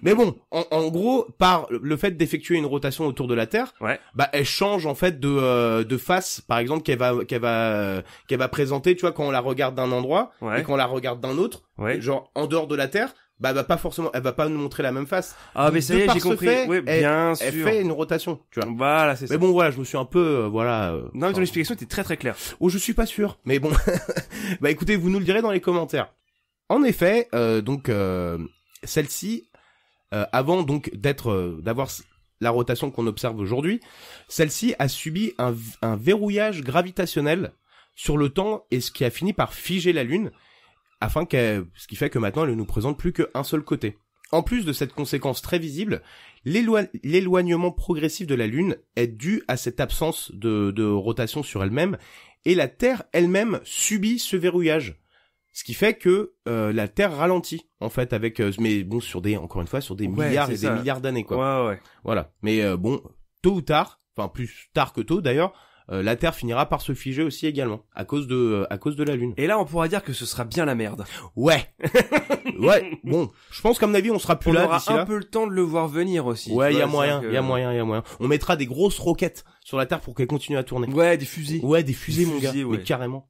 mais bon, en gros, par le fait d'effectuer une rotation autour de la Terre, bah, elle change, en fait, de face, par exemple, qu'elle va présenter, tu vois, quand on la regarde d'un endroit, et quand on la regarde d'un autre, genre, en dehors de la Terre, bah pas forcément, elle va pas nous montrer la même face. Ah, donc, mais ça y est, j'ai compris. Bien sûr. Elle fait une rotation, tu vois. Voilà, c'est ça. Mais bon, voilà, je me suis un peu, non, mais ton explication était très très claire. Oh, je suis pas sûr. Mais bon. Bah écoutez, vous nous le direz dans les commentaires. En effet, celle-ci, avant donc d'avoir la rotation qu'on observe aujourd'hui, celle-ci a subi un verrouillage gravitationnel sur le temps et ce qui a fini par figer la Lune, ce qui fait que maintenant elle ne nous présente plus qu'un seul côté. En plus de cette conséquence très visible, l'éloignement progressif de la Lune est dû à cette absence de rotation sur elle-même, et la Terre elle-même subit ce verrouillage. Ce qui fait que la Terre ralentit, en fait, mais bon, encore une fois, sur des milliards et des milliards d'années, quoi. Ouais. Voilà. Mais bon, tôt ou tard, enfin plus tard que tôt d'ailleurs, la Terre finira par se figer aussi également, à cause de la Lune. Et là, on pourra dire que ce sera bien la merde. Ouais. Ouais. Bon, je pense qu'à mon avis, on sera plus là d'ici là. On aura un peu le temps de le voir venir aussi. Ouais, il y a moyen. On mettra des grosses roquettes sur la Terre pour qu'elle continue à tourner. Ouais, des fusées. Ouais, des fusées, mon gars. Ouais. Mais carrément.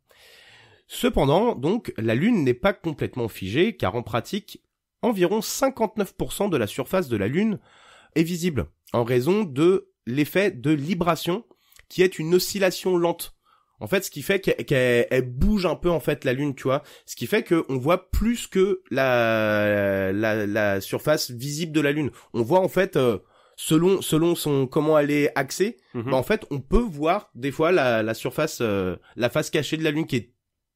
Cependant, donc, la Lune n'est pas complètement figée, car en pratique, environ 59% de la surface de la Lune est visible, en raison de l'effet de libration, qui est une oscillation lente. En fait, ce qui fait qu'elle bouge un peu, en fait, la Lune, tu vois. Ce qui fait qu'on voit plus que la surface visible de la Lune. On voit, en fait, selon comment elle est axée, bah, en fait, on peut voir, des fois, la surface, la face cachée de la Lune, qui est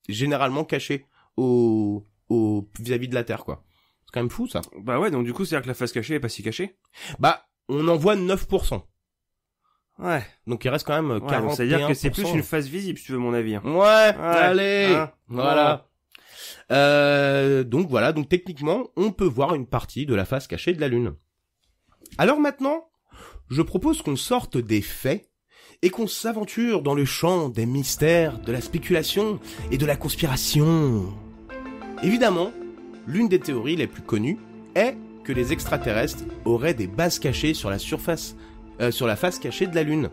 généralement cachée vis-à-vis de la Terre, quoi. C'est quand même fou, ça. Bah ouais, donc du coup, c'est-à-dire que la face cachée est pas si cachée? Bah, on en voit 9%. Ouais. Donc il reste quand même 41%. C'est-à-dire que c'est plus une face visible, si tu veux mon avis. Ouais, allez, voilà. Donc voilà, donc techniquement, on peut voir une partie de la face cachée de la Lune. Alors maintenant, je propose qu'on sorte des faits et qu'on s'aventure dans le champ des mystères, de la spéculation et de la conspiration. Évidemment, l'une des théories les plus connues est que les extraterrestres auraient des bases cachées sur la face cachée de la Lune.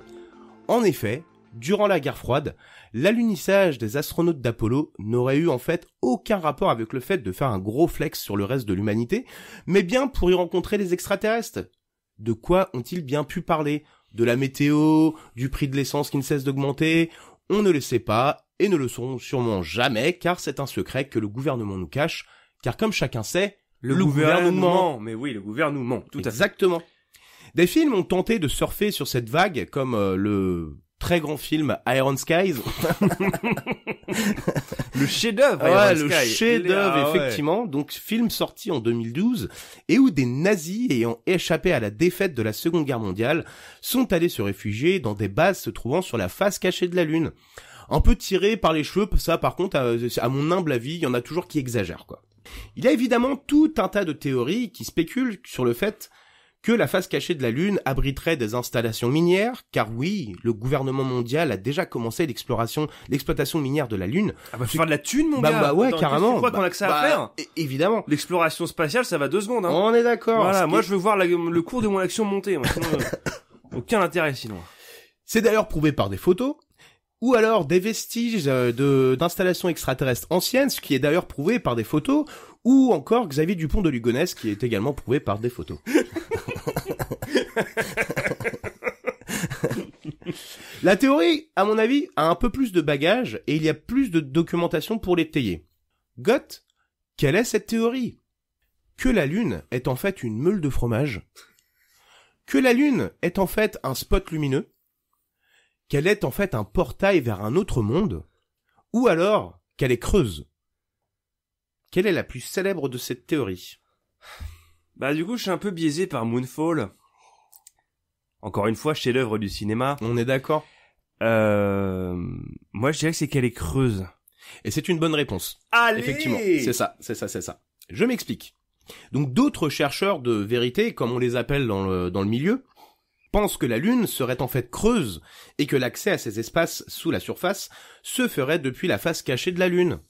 En effet, durant la guerre froide, l'alunissage des astronautes d'Apollo n'aurait eu en fait aucun rapport avec le fait de faire un gros flex sur le reste de l'humanité, mais bien pour y rencontrer les extraterrestres. De quoi ont-ils bien pu parler? De la météo, du prix de l'essence qui ne cesse d'augmenter? On ne le sait pas, et ne le sauront sûrement jamais, car c'est un secret que le gouvernement nous cache, car comme chacun sait, le gouvernement. Mais oui, le gouvernement, tout à fait. Exactement. Des films ont tenté de surfer sur cette vague, comme le très grand film Iron Skies. Le chef-d'œuvre, le chef-d'œuvre, effectivement. Donc, film sorti en 2012, et où des nazis ayant échappé à la défaite de la Seconde Guerre mondiale sont allés se réfugier dans des bases se trouvant sur la face cachée de la Lune. Un peu tiré par les cheveux, ça, par contre, à mon humble avis, il y en a toujours qui exagèrent, quoi. Il y a évidemment tout un tas de théories qui spéculent sur le fait que la face cachée de la Lune abriterait des installations minières, car oui, le gouvernement mondial a déjà commencé l'exploitation minière de la Lune. Ah bah, faut faire de la thune, mon gars. Bah ouais, attends, carrément. Tu crois qu'on a que ça à faire? Évidemment. L'exploration spatiale, ça va 2 secondes, hein. On est d'accord. Voilà, moi, je veux voir le cours de mon action monter, moi. Sinon, aucun intérêt, sinon. C'est d'ailleurs prouvé par des photos, ou alors des vestiges d'installations extraterrestres anciennes, ce qui est d'ailleurs prouvé par des photos, ou encore Xavier Dupont de Ligonnès, qui est également prouvé par des photos. La théorie, à mon avis, a un peu plus de bagages, et il y a plus de documentation pour l'étayer. Goth, quelle est cette théorie? Que la Lune est en fait une meule de fromage? Que la Lune est en fait un spot lumineux? Qu'elle est en fait un portail vers un autre monde? Ou alors qu'elle est creuse? Quelle est la plus célèbre de cette théorie? Bah du coup, je suis un peu biaisé par Moonfall. Encore une fois, chef-d'œuvre du cinéma. On est d'accord. Moi, je dirais que c'est qu'elle est creuse. Et c'est une bonne réponse. Allez! Effectivement, c'est ça. Je m'explique. Donc d'autres chercheurs de vérité, comme on les appelle dans le milieu, pense que la Lune serait en fait creuse et que l'accès à ces espaces sous la surface se ferait depuis la face cachée de la Lune.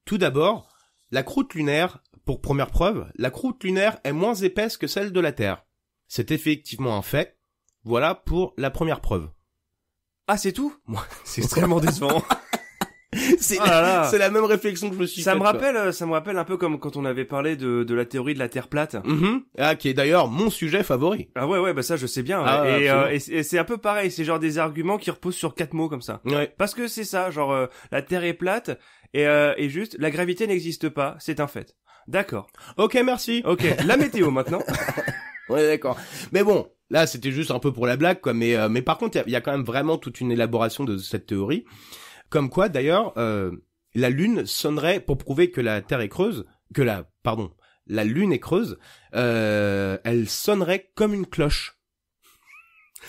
Tout d'abord, la croûte lunaire, pour première preuve, la croûte lunaire est moins épaisse que celle de la Terre. C'est effectivement un fait. Voilà pour la première preuve. Ah, c'est tout? C'est extrêmement décevant. C'est Oh là là. c'est la même réflexion que je me suis Ça faite, me quoi. rappelle un peu comme quand on avait parlé de la théorie de la Terre plate. Ah, qui est d'ailleurs mon sujet favori. Ah ouais, bah ça je sais bien. Ah, ouais. absolument. Et c'est un peu pareil, c'est genre des arguments qui reposent sur 4 mots comme ça. Ouais. Parce que c'est ça, genre la Terre est plate et juste la gravité n'existe pas, c'est un fait. D'accord. Ok, merci. Ok, la météo maintenant. Ouais, d'accord. Mais bon, là, c'était juste un peu pour la blague, quoi. Mais par contre, il y a quand même vraiment toute une élaboration de cette théorie. Comme quoi, d'ailleurs, la Lune sonnerait, pour prouver que la Terre est creuse, la Lune est creuse, elle sonnerait comme une cloche.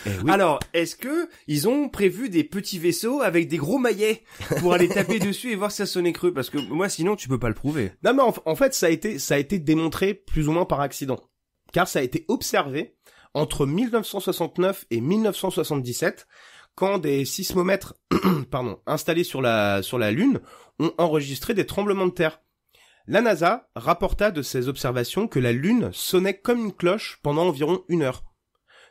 Eh oui. Alors, est-ce que ils ont prévu des petits vaisseaux avec des gros maillets pour aller taper dessus et voir si ça sonnait creux? Parce que moi, sinon, tu peux pas le prouver. Non, mais en fait, ça a été démontré plus ou moins par accident. Car ça a été observé entre 1969 et 1977, quand des sismomètres, installés sur la Lune, ont enregistré des tremblements de terre. La NASA rapporta de ces observations que la Lune sonnait comme une cloche pendant environ 1 heure.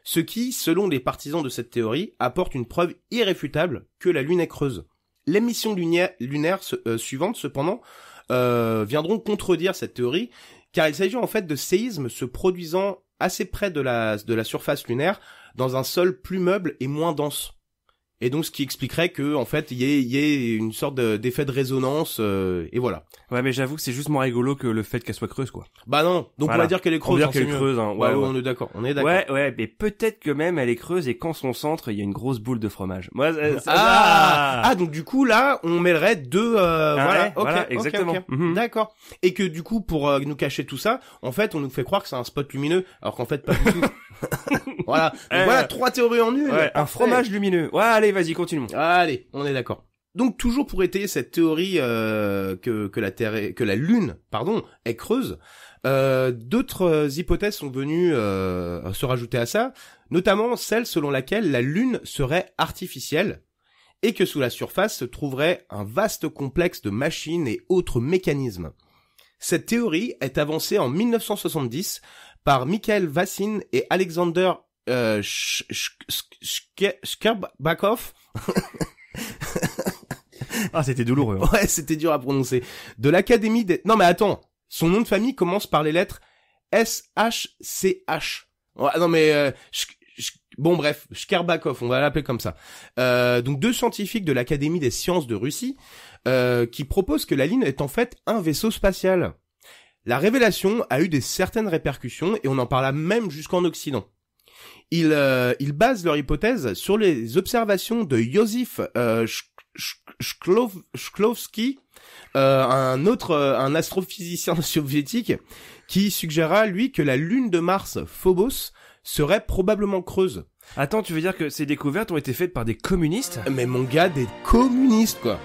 Ce qui, selon les partisans de cette théorie, apporte une preuve irréfutable que la Lune est creuse. Les missions lunaires suivantes, cependant, viendront contredire cette théorie, car il s'agit en fait de séismes se produisant assez près de la surface lunaire, dans un sol plus meuble et moins dense. Et donc, ce qui expliquerait que, en fait, il y ait une sorte d'effet de résonance, et voilà. Ouais, mais j'avoue que c'est juste moins rigolo que le fait qu'elle soit creuse, quoi. Bah non, donc Voilà. on va dire qu'elle est creuse. On va dire hein, qu'elle c'est est mieux. creuse, hein. Ouais, on est d'accord, Ouais, mais peut-être que même elle est creuse et qu'en son centre, il y a une grosse boule de fromage. Moi, Donc du coup, là, on mêlerait deux, voilà, ouais, voilà, exactement. ok. Mhm. D'accord. Et que du coup, pour nous cacher tout ça, en fait, on nous fait croire que c'est un spot lumineux, alors qu'en fait, pas du tout. Voilà. Donc voilà, 3 théories en une. Ouais, un Parfait. fromage lumineux. Ouais, allez, vas-y, continue. Allez, on est d'accord. Donc toujours pour étayer cette théorie que la Lune, est creuse, d'autres hypothèses sont venues se rajouter à ça, notamment celle selon laquelle la Lune serait artificielle et que sous la surface se trouverait un vaste complexe de machines et autres mécanismes. Cette théorie est avancée en 1970 par Mikhail Vassin et Alexander Shcherbakov. Ah, c'était douloureux. Hein. Ouais, c'était dur à prononcer. De l'Académie des... Non mais attends, son nom de famille commence par les lettres SHCH. Ouais, non mais... Bon bref, Shcherbakov, on va l'appeler comme ça. Donc 2 scientifiques de l'Académie des sciences de Russie qui proposent que la Lune est en fait un vaisseau spatial. La révélation a eu certaines répercussions et on en parla même jusqu'en Occident. Ils basent leur hypothèse sur les observations de Josif Shklovsky, un astrophysicien soviétique, qui suggéra, lui, que la lune de Mars, Phobos, serait probablement creuse. Attends, tu veux dire que ces découvertes ont été faites par des communistes? Mais mon gars, des communistes, quoi.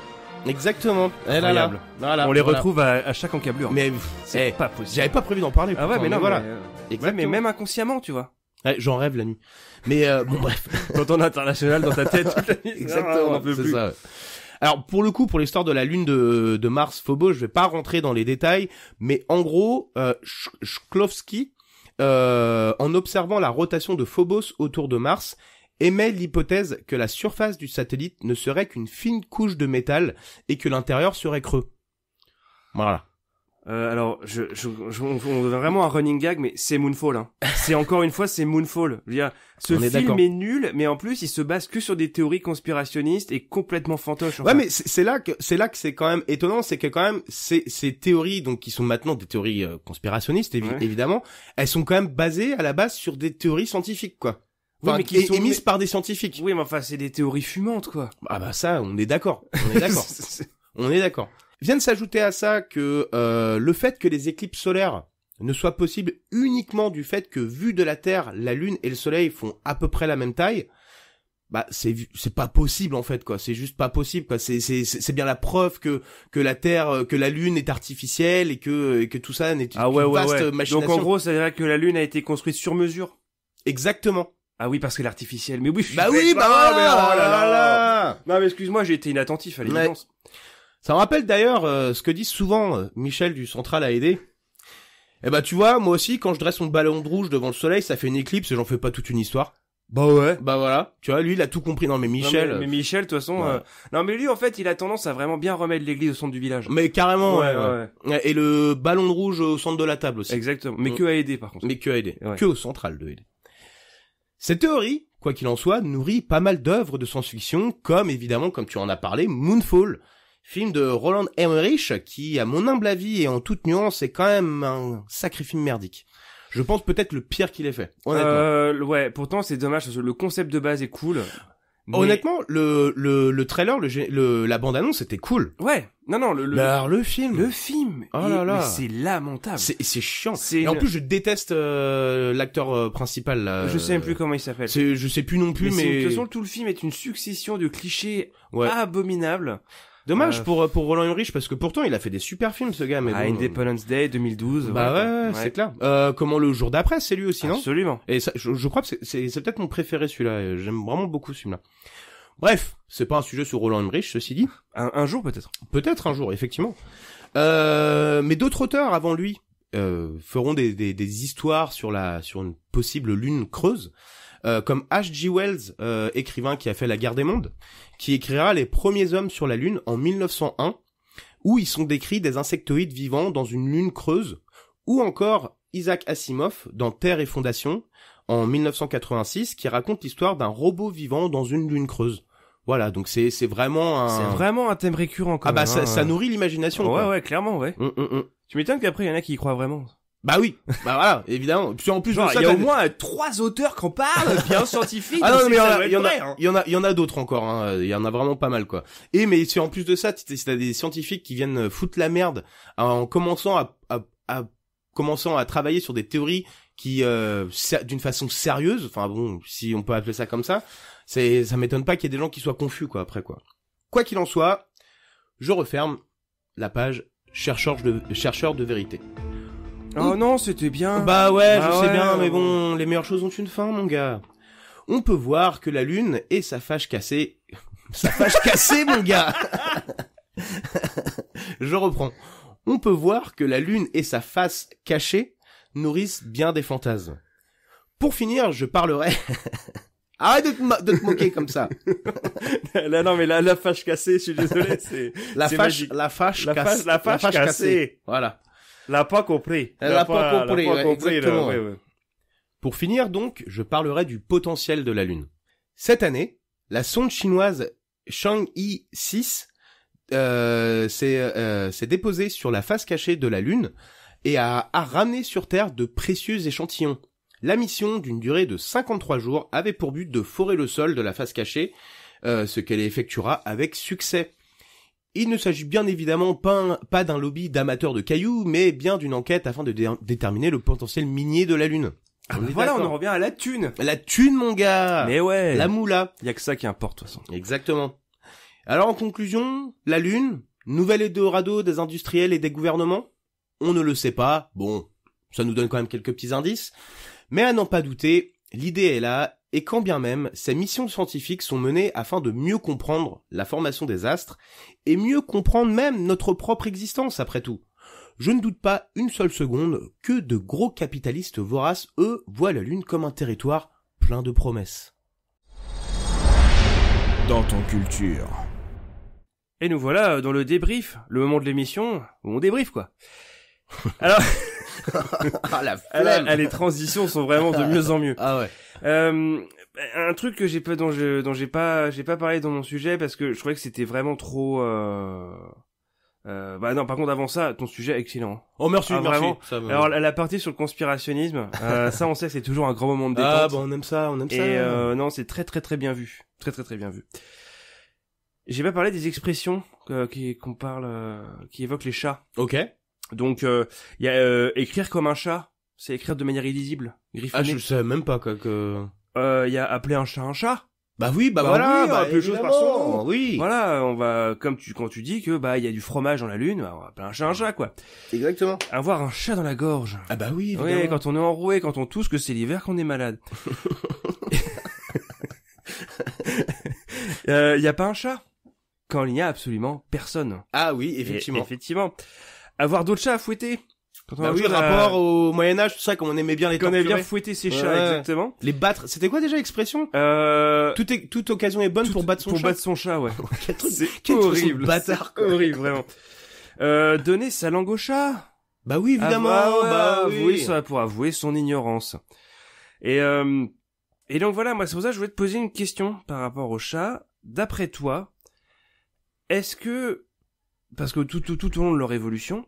Exactement. Incroyable. Voilà, On les retrouve à chaque encablure. Mais c'est pas possible. J'avais pas prévu d'en parler. Ah ouais, mais non, voilà. Ouais, mais même inconsciemment, tu vois. Ouais, j'en rêve la nuit. Mais bon, bref. Dans ton international, dans ta tête. Toute la nuit. Exactement. On en peut c'est plus. ça. Ouais. Alors pour le coup, pour l'histoire de la lune de Mars Phobos, je vais pas rentrer dans les détails, mais en gros, Shklovsky, en observant la rotation de Phobos autour de Mars, émet l'hypothèse que la surface du satellite ne serait qu'une fine couche de métal et que l'intérieur serait creux. Voilà. Alors, on a vraiment un running gag, mais c'est Moonfall, hein. C'est encore une fois, c'est Moonfall. Je veux dire, ce film est nul, mais en plus, il se base que sur des théories conspirationnistes et complètement fantoches. Enfin. Ouais, mais c'est là que c'est quand même étonnant, c'est que quand même, ces théories, donc, qui sont maintenant des théories conspirationnistes, évidemment, elles sont quand même basées à la base sur des théories scientifiques, quoi. Enfin, oui, mais qui sont émises par des scientifiques. Oui, mais enfin, c'est des théories fumantes, quoi. Ah bah ça, on est d'accord. On est d'accord. Vient de s'ajouter à ça que le fait que les éclipses solaires ne soient possibles uniquement du fait que, vu de la Terre, la Lune et le Soleil font à peu près la même taille, bah c'est pas possible en fait, quoi. C'est juste pas possible, quoi. C'est bien la preuve que la Terre, que la Lune est artificielle et que tout ça n'est qu'une vaste machination. Donc en gros, ça dirait que la Lune a été construite sur mesure. Exactement. Ah oui, parce que l'artificiel. Mais oui, je suis Bah oui, bête. bah Ah, voilà, mais oh là là. là. Non, mais excuse-moi, j'ai été inattentif à l'évidence. Ça me rappelle d'ailleurs ce que disent souvent Michel du Central AED. Eh bah tu vois, moi aussi, quand je dresse mon ballon de rouge devant le soleil, ça fait une éclipse et j'en fais pas toute une histoire. Bah ouais. Bah voilà, tu vois, lui il a tout compris. Non mais Michel... Non, mais Michel, de toute façon... ouais. Non, mais lui, en fait, il a tendance à vraiment bien remettre l'église au centre du village. Mais carrément, Ouais, ouais. Et le ballon de rouge au centre de la table aussi. Exactement. Mais que à aider, par contre. Mais que à aider. Ouais. Que au central de aider. Cette théorie, quoi qu'il en soit, nourrit pas mal d'œuvres de science-fiction, comme évidemment, comme tu en as parlé, Moonfall, film de Roland Emmerich, qui, à mon humble avis et en toute nuance, est quand même un sacré film merdique. Je pense peut-être le pire qu'il ait fait, honnêtement. Ouais, pourtant, c'est dommage, parce que le concept de base est cool. Mais... Honnêtement, le trailer, la bande-annonce, c'était cool. Ouais. Non, Mais alors, le film. Oh là là. Mais c'est lamentable. C'est chiant. C'est Et en une- plus, je déteste l'acteur principal, là. Je sais même plus comment il s'appelle. Je sais plus non plus, De mais... toute façon, tout le film est une succession de clichés Ouais. abominables. Dommage pour Roland Emmerich, parce que pourtant, il a fait des super films, ce gars, mais bon. Independence Day 2012. Bah voilà. ouais, c'est clair. Comment le jour d'après, c'est lui aussi, non? Absolument. Et ça, je crois que c'est peut-être mon préféré, celui-là. J'aime vraiment beaucoup ce film-là. Bref, c'est pas un sujet sur Roland Emmerich, ceci dit. Un jour, peut-être. Peut-être un jour, effectivement. Mais d'autres auteurs avant lui feront des histoires sur une possible lune creuse, comme H.G. Wells, écrivain qui a fait La Guerre des Mondes, qui écrira Les premiers hommes sur la lune en 1901, où ils sont décrits des insectoïdes vivants dans une lune creuse, ou encore Isaac Asimov dans Terre et Fondation en 1986, qui raconte l'histoire d'un robot vivant dans une lune creuse. Voilà, donc c'est vraiment C'est vraiment un thème récurrent, quand ah même. bah ça nourrit l'imagination. Ouais, quoi. ouais, clairement, ouais. Tu m'étonnes qu'après, il y en a qui y croient vraiment. Bah oui, bah voilà, évidemment. Puis en plus Genre, de ça, il y a t'as au moins 3 auteurs qui en parlent, bien scientifiques. ah non, donc mais ça doit être vrai, hein. il y en a d'autres encore, hein. Il y en a vraiment pas mal, quoi. Et mais si en plus de ça, si t'as des scientifiques qui viennent foutre la merde en commençant à travailler sur des théories qui d'une façon sérieuse, enfin bon, si on peut appeler ça comme ça m'étonne pas qu'il y ait des gens qui soient confus, quoi, après, quoi. Quoi qu'il en soit, je referme la page chercheur de vérité. Oh non, c'était bien. Bah ouais, Ah je sais ouais, bien, ouais. mais bon, les meilleures choses ont une fin, mon gars. On peut voir que la lune et sa fâche cassée... Sa fâche cassée, mon gars. Je reprends. On peut voir que la lune et sa face cachée nourrissent bien des fantasmes. Pour finir, je parlerai... Arrête de te moquer comme ça. Là, non, mais la fâche cassée, je suis désolé, c'est... La c'est fâche magique. la fâche cassée. Voilà. L'a pas compris. Elle l'a pas compris, ouais, exactement. Là, ouais. Pour finir donc, je parlerai du potentiel de la Lune. Cette année, la sonde chinoise Chang'e 6 s'est déposée sur la face cachée de la Lune et a ramené sur Terre de précieux échantillons. La mission, d'une durée de 53 jours, avait pour but de forer le sol de la face cachée, ce qu'elle effectuera avec succès. Il ne s'agit bien évidemment pas d'un lobby d'amateurs de cailloux, mais bien d'une enquête afin de déterminer le potentiel minier de la Lune. Ah bah voilà, on en revient à la thune. La thune, mon gars. Mais ouais. La moula. Y a que ça qui importe, de toute façon. Exactement. Alors en conclusion, la Lune, nouvel Eldorado des industriels et des gouvernements? On ne le sait pas. Bon, ça nous donne quand même quelques petits indices. Mais à n'en pas douter, l'idée est là, et quand bien même, ces missions scientifiques sont menées afin de mieux comprendre la formation des astres, et mieux comprendre même notre propre existence, après tout. Je ne doute pas une seule seconde que de gros capitalistes voraces, eux, voient la Lune comme un territoire plein de promesses. Dans ton culture. Et nous voilà dans le débrief, le moment de l'émission où on débrief, quoi. Alors... Ah la flemme. Les transitions sont vraiment de mieux en mieux. Ah ouais. Un truc que dont j'ai pas parlé dans mon sujet parce que je trouvais que c'était vraiment trop bah non, par contre avant ça, ton sujet est excellent. Oh merci, Ah, merci. vraiment. Ça me... Alors la partie sur le conspirationnisme, ça on sait que c'est toujours un grand moment de détente. Ah bah on aime ça. Et non, c'est très très très bien vu. Très très très bien vu. J'ai pas parlé des expressions qu'on parle qui évoquent les chats. Ok. Donc il y a écrire comme un chat, c'est écrire de manière illisible, griffonner. Ah je savais même pas quoi que... Il y a appeler un chat un chat. Bah oui, Bah voilà, oui, on appelle les choses par son évidemment, nom. oui. Voilà, on va, quand tu dis que, bah, il y a du fromage dans la lune, bah, on va appeler un chat, quoi. Exactement. Avoir un chat dans la gorge. Ah bah oui, évidemment. Oui, quand on est enroué, quand on tousse, que c'est l'hiver qu'on est malade. Y a pas un chat quand il n'y a absolument personne. Ah oui, Et- effectivement. effectivement. Avoir d'autres chats à fouetter. Quand on Bah a oui, autre chose à- rapport au Moyen-Âge, tout ça, comme on aimait bien les Qu'on aime bien torturer. fouetter ses chats, Ouais. exactement. Les battre, c'était quoi déjà l'expression? Toute occasion est bonne pour battre son pour chat. battre son chat, ouais. Quel truc, C'est quel horrible. bâtard, C'est quoi. horrible, vraiment. Donner sa langue au chat. Bah oui, évidemment, Avouer ça pour avouer son ignorance. Et donc voilà, moi c'est pour ça que je voulais te poser une question par rapport au chat. D'après toi, est-ce que, parce que tout au long de leur évolution,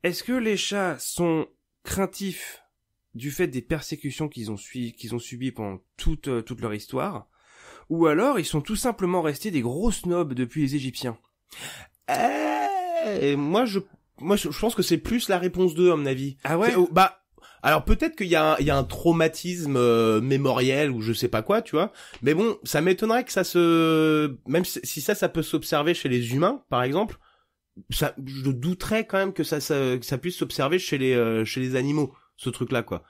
est-ce que les chats sont craintifs du fait des persécutions qu'ils ont subies pendant toute leur histoire, ou alors ils sont tout simplement restés des gros snobs depuis les Égyptiens? Moi je pense que c'est plus la réponse 2 à mon avis. Ah ouais? Bah alors peut-être qu'il y a un traumatisme mémoriel ou je sais pas quoi, tu vois. Mais bon, ça m'étonnerait que même si ça peut s'observer chez les humains, par exemple, je douterais quand même que ça puisse s'observer chez les animaux, ce truc-là, quoi.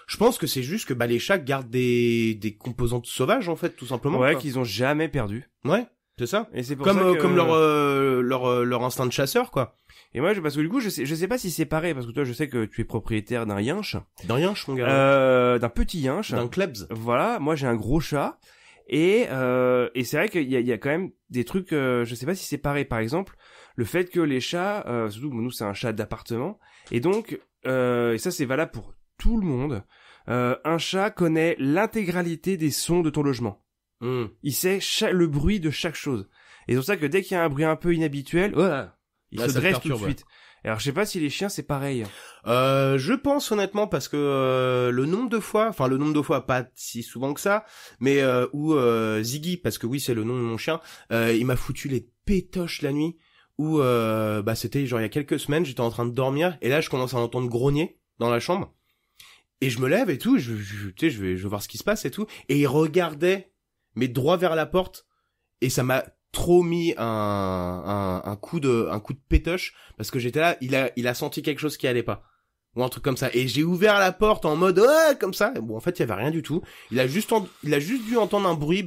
Je pense que c'est juste que bah les chats gardent des composantes sauvages en fait, tout simplement. Ouais, quoi. qu'ils ont jamais perdu. Ouais, c'est ça. Et c'est pour ça que... Comme leur instinct de chasseur, quoi. Et moi, parce que du coup, je sais pas si c'est pareil, parce que toi, je sais que tu es propriétaire d'un yinche. D'un yinche, mon gars. D'un petit yinche. D'un klebs. Voilà, moi j'ai un gros chat. Et c'est vrai qu'il y a quand même des trucs, je sais pas si c'est pareil. Par exemple, le fait que les chats, surtout que nous c'est un chat d'appartement, et donc, et ça c'est valable pour tout le monde, un chat connaît l'intégralité des sons de ton logement. Il sait le bruit de chaque chose. Et c'est pour ça que dès qu'il y a un bruit un peu inhabituel, il se dresse tout de suite. Alors je sais pas si les chiens c'est pareil. Je pense honnêtement parce que le nombre de fois, pas si souvent que ça, mais où Ziggy, parce que oui c'est le nom de mon chien, il m'a foutu les pétoches la nuit, où c'était genre il y a quelques semaines, j'étais en train de dormir et là je commence à entendre grogner dans la chambre et je me lève et tout, je vais voir ce qui se passe et tout, et il regardait mais droit vers la porte et ça m'a trop mis un coup de pétoche parce que j'étais là, il a senti quelque chose qui allait pas ou un truc comme ça et j'ai ouvert la porte en mode comme ça. Bon en fait il y avait rien du tout. Il a juste dû entendre un bruit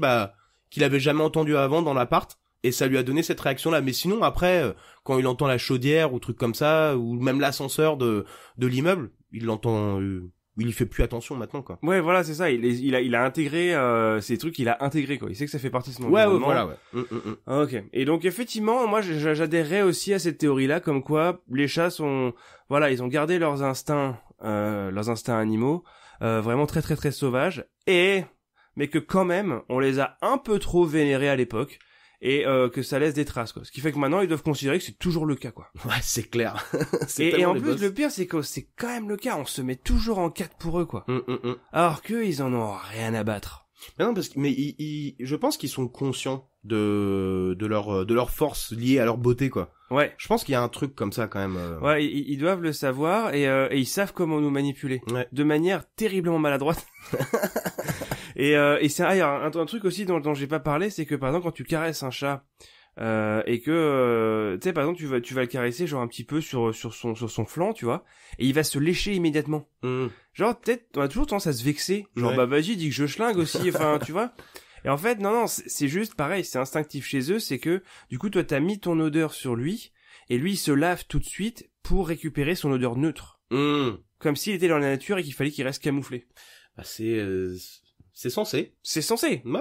qu'il avait jamais entendu avant dans l'appart et ça lui a donné cette réaction là. Mais sinon après quand il entend la chaudière ou truc comme ça ou même l'ascenseur de l'immeuble, il l'entend. Il y fait plus attention maintenant quoi. Ouais voilà c'est ça, il a intégré ces trucs, il a intégré quoi, il sait que ça fait partie de son Ouais environnement. voilà ouais. Ok, et donc effectivement moi j'adhérerais aussi à cette théorie là comme quoi les chats sont, voilà, ils ont gardé leurs instincts animaux vraiment très très très sauvages, mais que quand même on les a un peu trop vénérés à l'époque et que ça laisse des traces quoi. Ce qui fait que maintenant ils doivent considérer que c'est toujours le cas quoi. Ouais c'est clair. Et en plus le pire c'est que c'est quand même le cas, on se met toujours en 4 pour eux quoi. Alors qu'eux ils en ont rien à battre. Mais non je pense qu'ils sont conscients de leur force liée à leur beauté quoi. Ouais. Je pense qu'il y a un truc comme ça quand même. Ouais, ils doivent le savoir et ils savent comment nous manipuler de manière terriblement maladroite. Et c'est un truc aussi dont j'ai pas parlé, c'est que par exemple quand tu caresses un chat et que tu sais par exemple tu vas le caresser genre un petit peu sur son flanc, tu vois, et il va se lécher immédiatement. Genre peut-être on a toujours tendance à se vexer, genre bah vas-y dis que je schlingue aussi, enfin tu vois. Et en fait non c'est juste pareil, c'est instinctif chez eux, c'est que du coup toi t'as mis ton odeur sur lui et lui il se lave tout de suite pour récupérer son odeur neutre. Comme s'il était dans la nature et qu'il fallait qu'il reste camouflé. Bah c'est censé. C'est censé. Ouais,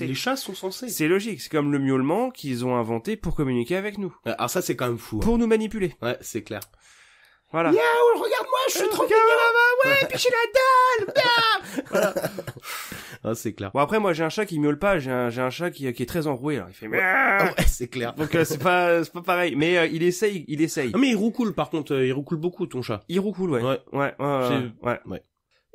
les chats sont censés. C'est logique. C'est comme le miaulement qu'ils ont inventé pour communiquer avec nous. Alors ça, c'est quand même fou. Pour nous manipuler. Ouais, c'est clair. Voilà. Miaou, regarde-moi, je suis trop mignon là-bas. Ouais, puis j'ai la dalle. Voilà. Ah, c'est clair. Bon après, moi, j'ai un chat qui miaule pas. J'ai un chat qui est très enroué. Là. Il fait. Ouais, c'est clair. Donc c'est pas pareil. Mais il essaye. Non, mais il roucoule par contre. Il roucoule beaucoup ton chat. Il roucoule, ouais. Ouais.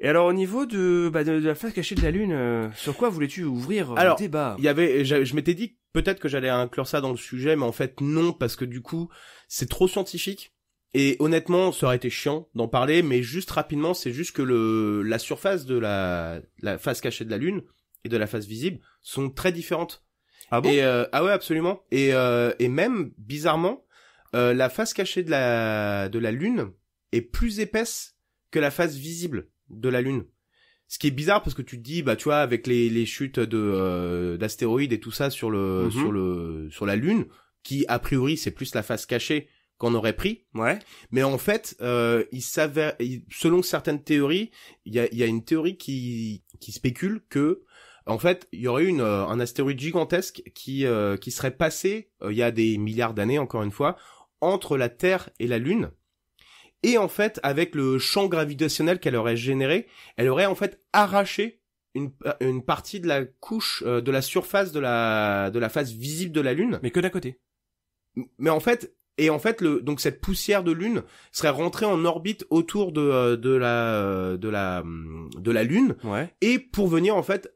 Et alors au niveau de la face cachée de la lune, sur quoi voulais-tu ouvrir le débat? Je m'étais dit peut-être que j'allais inclure ça dans le sujet, mais en fait non, parce que du coup c'est trop scientifique et honnêtement ça aurait été chiant d'en parler, mais juste rapidement, c'est juste que la surface de la face cachée de la lune et de la face visible sont très différentes. Ah bon? Et ah ouais, absolument. Et même bizarrement, la face cachée de la Lune est plus épaisse que la face visible de la Lune. Ce qui est bizarre parce que tu te dis, bah tu vois, avec les chutes d'astéroïdes et tout ça sur la Lune, qui a priori c'est plus la face cachée qu'on aurait pris. Ouais. Mais en fait, selon certaines théories, il y a une théorie qui spécule que en fait, il y aurait eu un astéroïde gigantesque qui serait passé il y a des milliards d'années, encore une fois, entre la Terre et la Lune. Et en fait, avec le champ gravitationnel qu'elle aurait généré, elle aurait en fait arraché une partie de la couche de la surface de la face visible de la Lune. Mais que d'un côté. Mais en fait, donc cette poussière de Lune serait rentrée en orbite autour de la Lune. Ouais. Et pour venir en fait,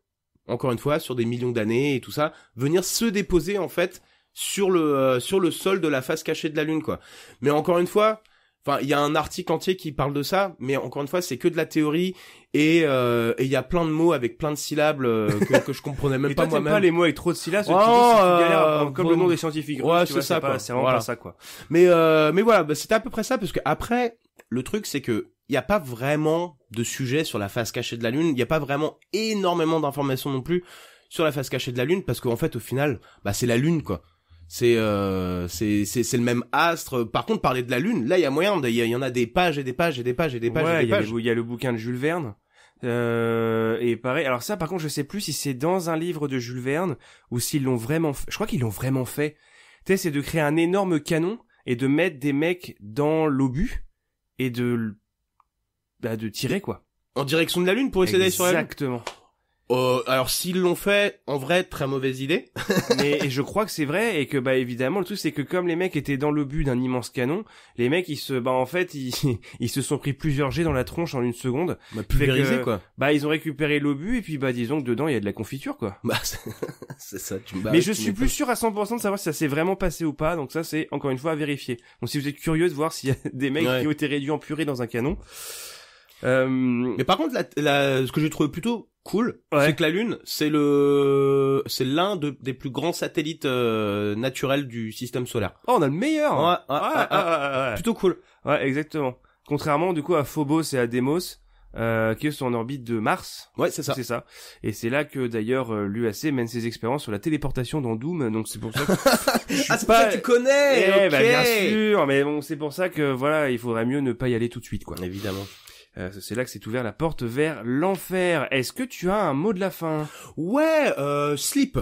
encore une fois, sur des millions d'années et tout ça, venir se déposer en fait sur le sol de la face cachée de la Lune, quoi. Mais encore une fois, enfin, il y a un article entier qui parle de ça, mais encore une fois, c'est que de la théorie et il y a plein de mots avec plein de syllabes que je comprenais même Et pas toi, t'aimes moi-même. pas les mots avec trop de syllabes, Oh, tu galères, comme le bon. nom des scientifiques. Ouais, tu vois, c'est ça, quoi. C'est vraiment Voilà. pas ça, quoi. Mais voilà, bah, c'était à peu près ça, parce que après, le truc, c'est que il y a pas vraiment de sujet sur la face cachée de la Lune. Il y a pas vraiment énormément d'informations non plus sur la face cachée de la Lune, parce qu'en fait, au final, bah, c'est la Lune, quoi. C'est le même astre. Par contre, parler de la Lune, là, il y a moyen. Il y en a des pages et des pages et des pages et des pages Ouais, et des pages. il y a le bouquin de Jules Verne. Et pareil. Alors ça, par contre, je sais plus si c'est dans un livre de Jules Verne ou s'ils l'ont vraiment fait. Je crois qu'ils l'ont vraiment fait. Tu sais, c'est de créer un énorme canon et de mettre des mecs dans l'obus et de tirer, quoi. En direction de la Lune pour essayer d'aller sur la Lune. Exactement. Alors s'ils l'ont fait, en vrai, très mauvaise idée. Mais je crois que c'est vrai et que bah évidemment le truc c'est que comme les mecs étaient dans le but d'un immense canon, les mecs ils se sont pris plusieurs jets dans la tronche en une seconde. Bah, pulvérisé, quoi. Bah ils ont récupéré l'obus et puis bah disons que dedans il y a de la confiture, quoi. Bah c'est ça. Mais je suis plus sûr à 100% de savoir si ça s'est vraiment passé ou pas, donc ça c'est encore une fois à vérifier. Donc si vous êtes curieux de voir s'il y a des mecs qui ont été réduits en purée dans un canon. Mais par contre, ce que j'ai trouvé plutôt cool, c'est que la Lune, c'est l'un des plus grands satellites naturels du système solaire. Oh, on a le meilleur. Ouais. Plutôt cool. Ouais, exactement. Contrairement du coup à Phobos et à Deimos, qui sont en orbite de Mars. Ouais, c'est ça. C'est ça. Et c'est là que d'ailleurs l'UAC mène ses expériences sur la téléportation dans Doom. Donc c'est pour ça que c'est pour ça que tu connais. Eh, ok. bah, bien sûr. Mais bon, c'est pour ça que voilà, il faudrait mieux ne pas y aller tout de suite, quoi. Évidemment. C'est là que s'est ouvert la porte vers l'enfer. Est-ce que tu as un mot de la fin? Ouais, Sleep.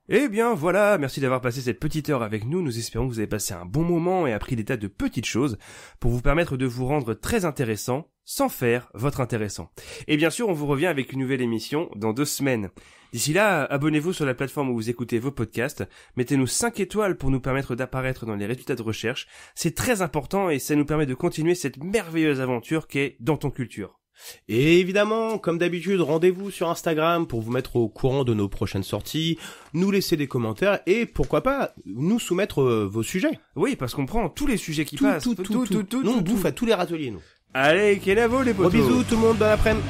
Eh bien voilà, merci d'avoir passé cette petite heure avec nous, nous espérons que vous avez passé un bon moment et appris des tas de petites choses pour vous permettre de vous rendre très intéressant sans faire votre intéressant. Et bien sûr, on vous revient avec une nouvelle émission dans 2 semaines. D'ici là, abonnez-vous sur la plateforme où vous écoutez vos podcasts, mettez-nous 5 étoiles pour nous permettre d'apparaître dans les résultats de recherche, c'est très important et ça nous permet de continuer cette merveilleuse aventure qu'est Dans ton culture. Et évidemment, comme d'habitude, rendez-vous sur Instagram pour vous mettre au courant de nos prochaines sorties, nous laisser des commentaires et pourquoi pas nous soumettre vos sujets. Oui, parce qu'on prend tous les sujets qui passent. Nous, on bouffe à tous les râteliers, nous. Allez, kenavo les potos. Gros bisous tout le monde, bon après-midi.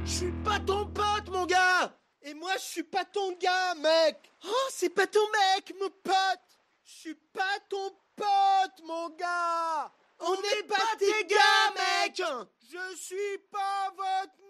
Je suis pas ton pote, mon gars. Et moi, je suis pas ton gars, mec. Oh, c'est pas ton mec, mon pote. Je suis pas ton pote, mon gars. On n'est pas tes gars, mec. Je suis pas votre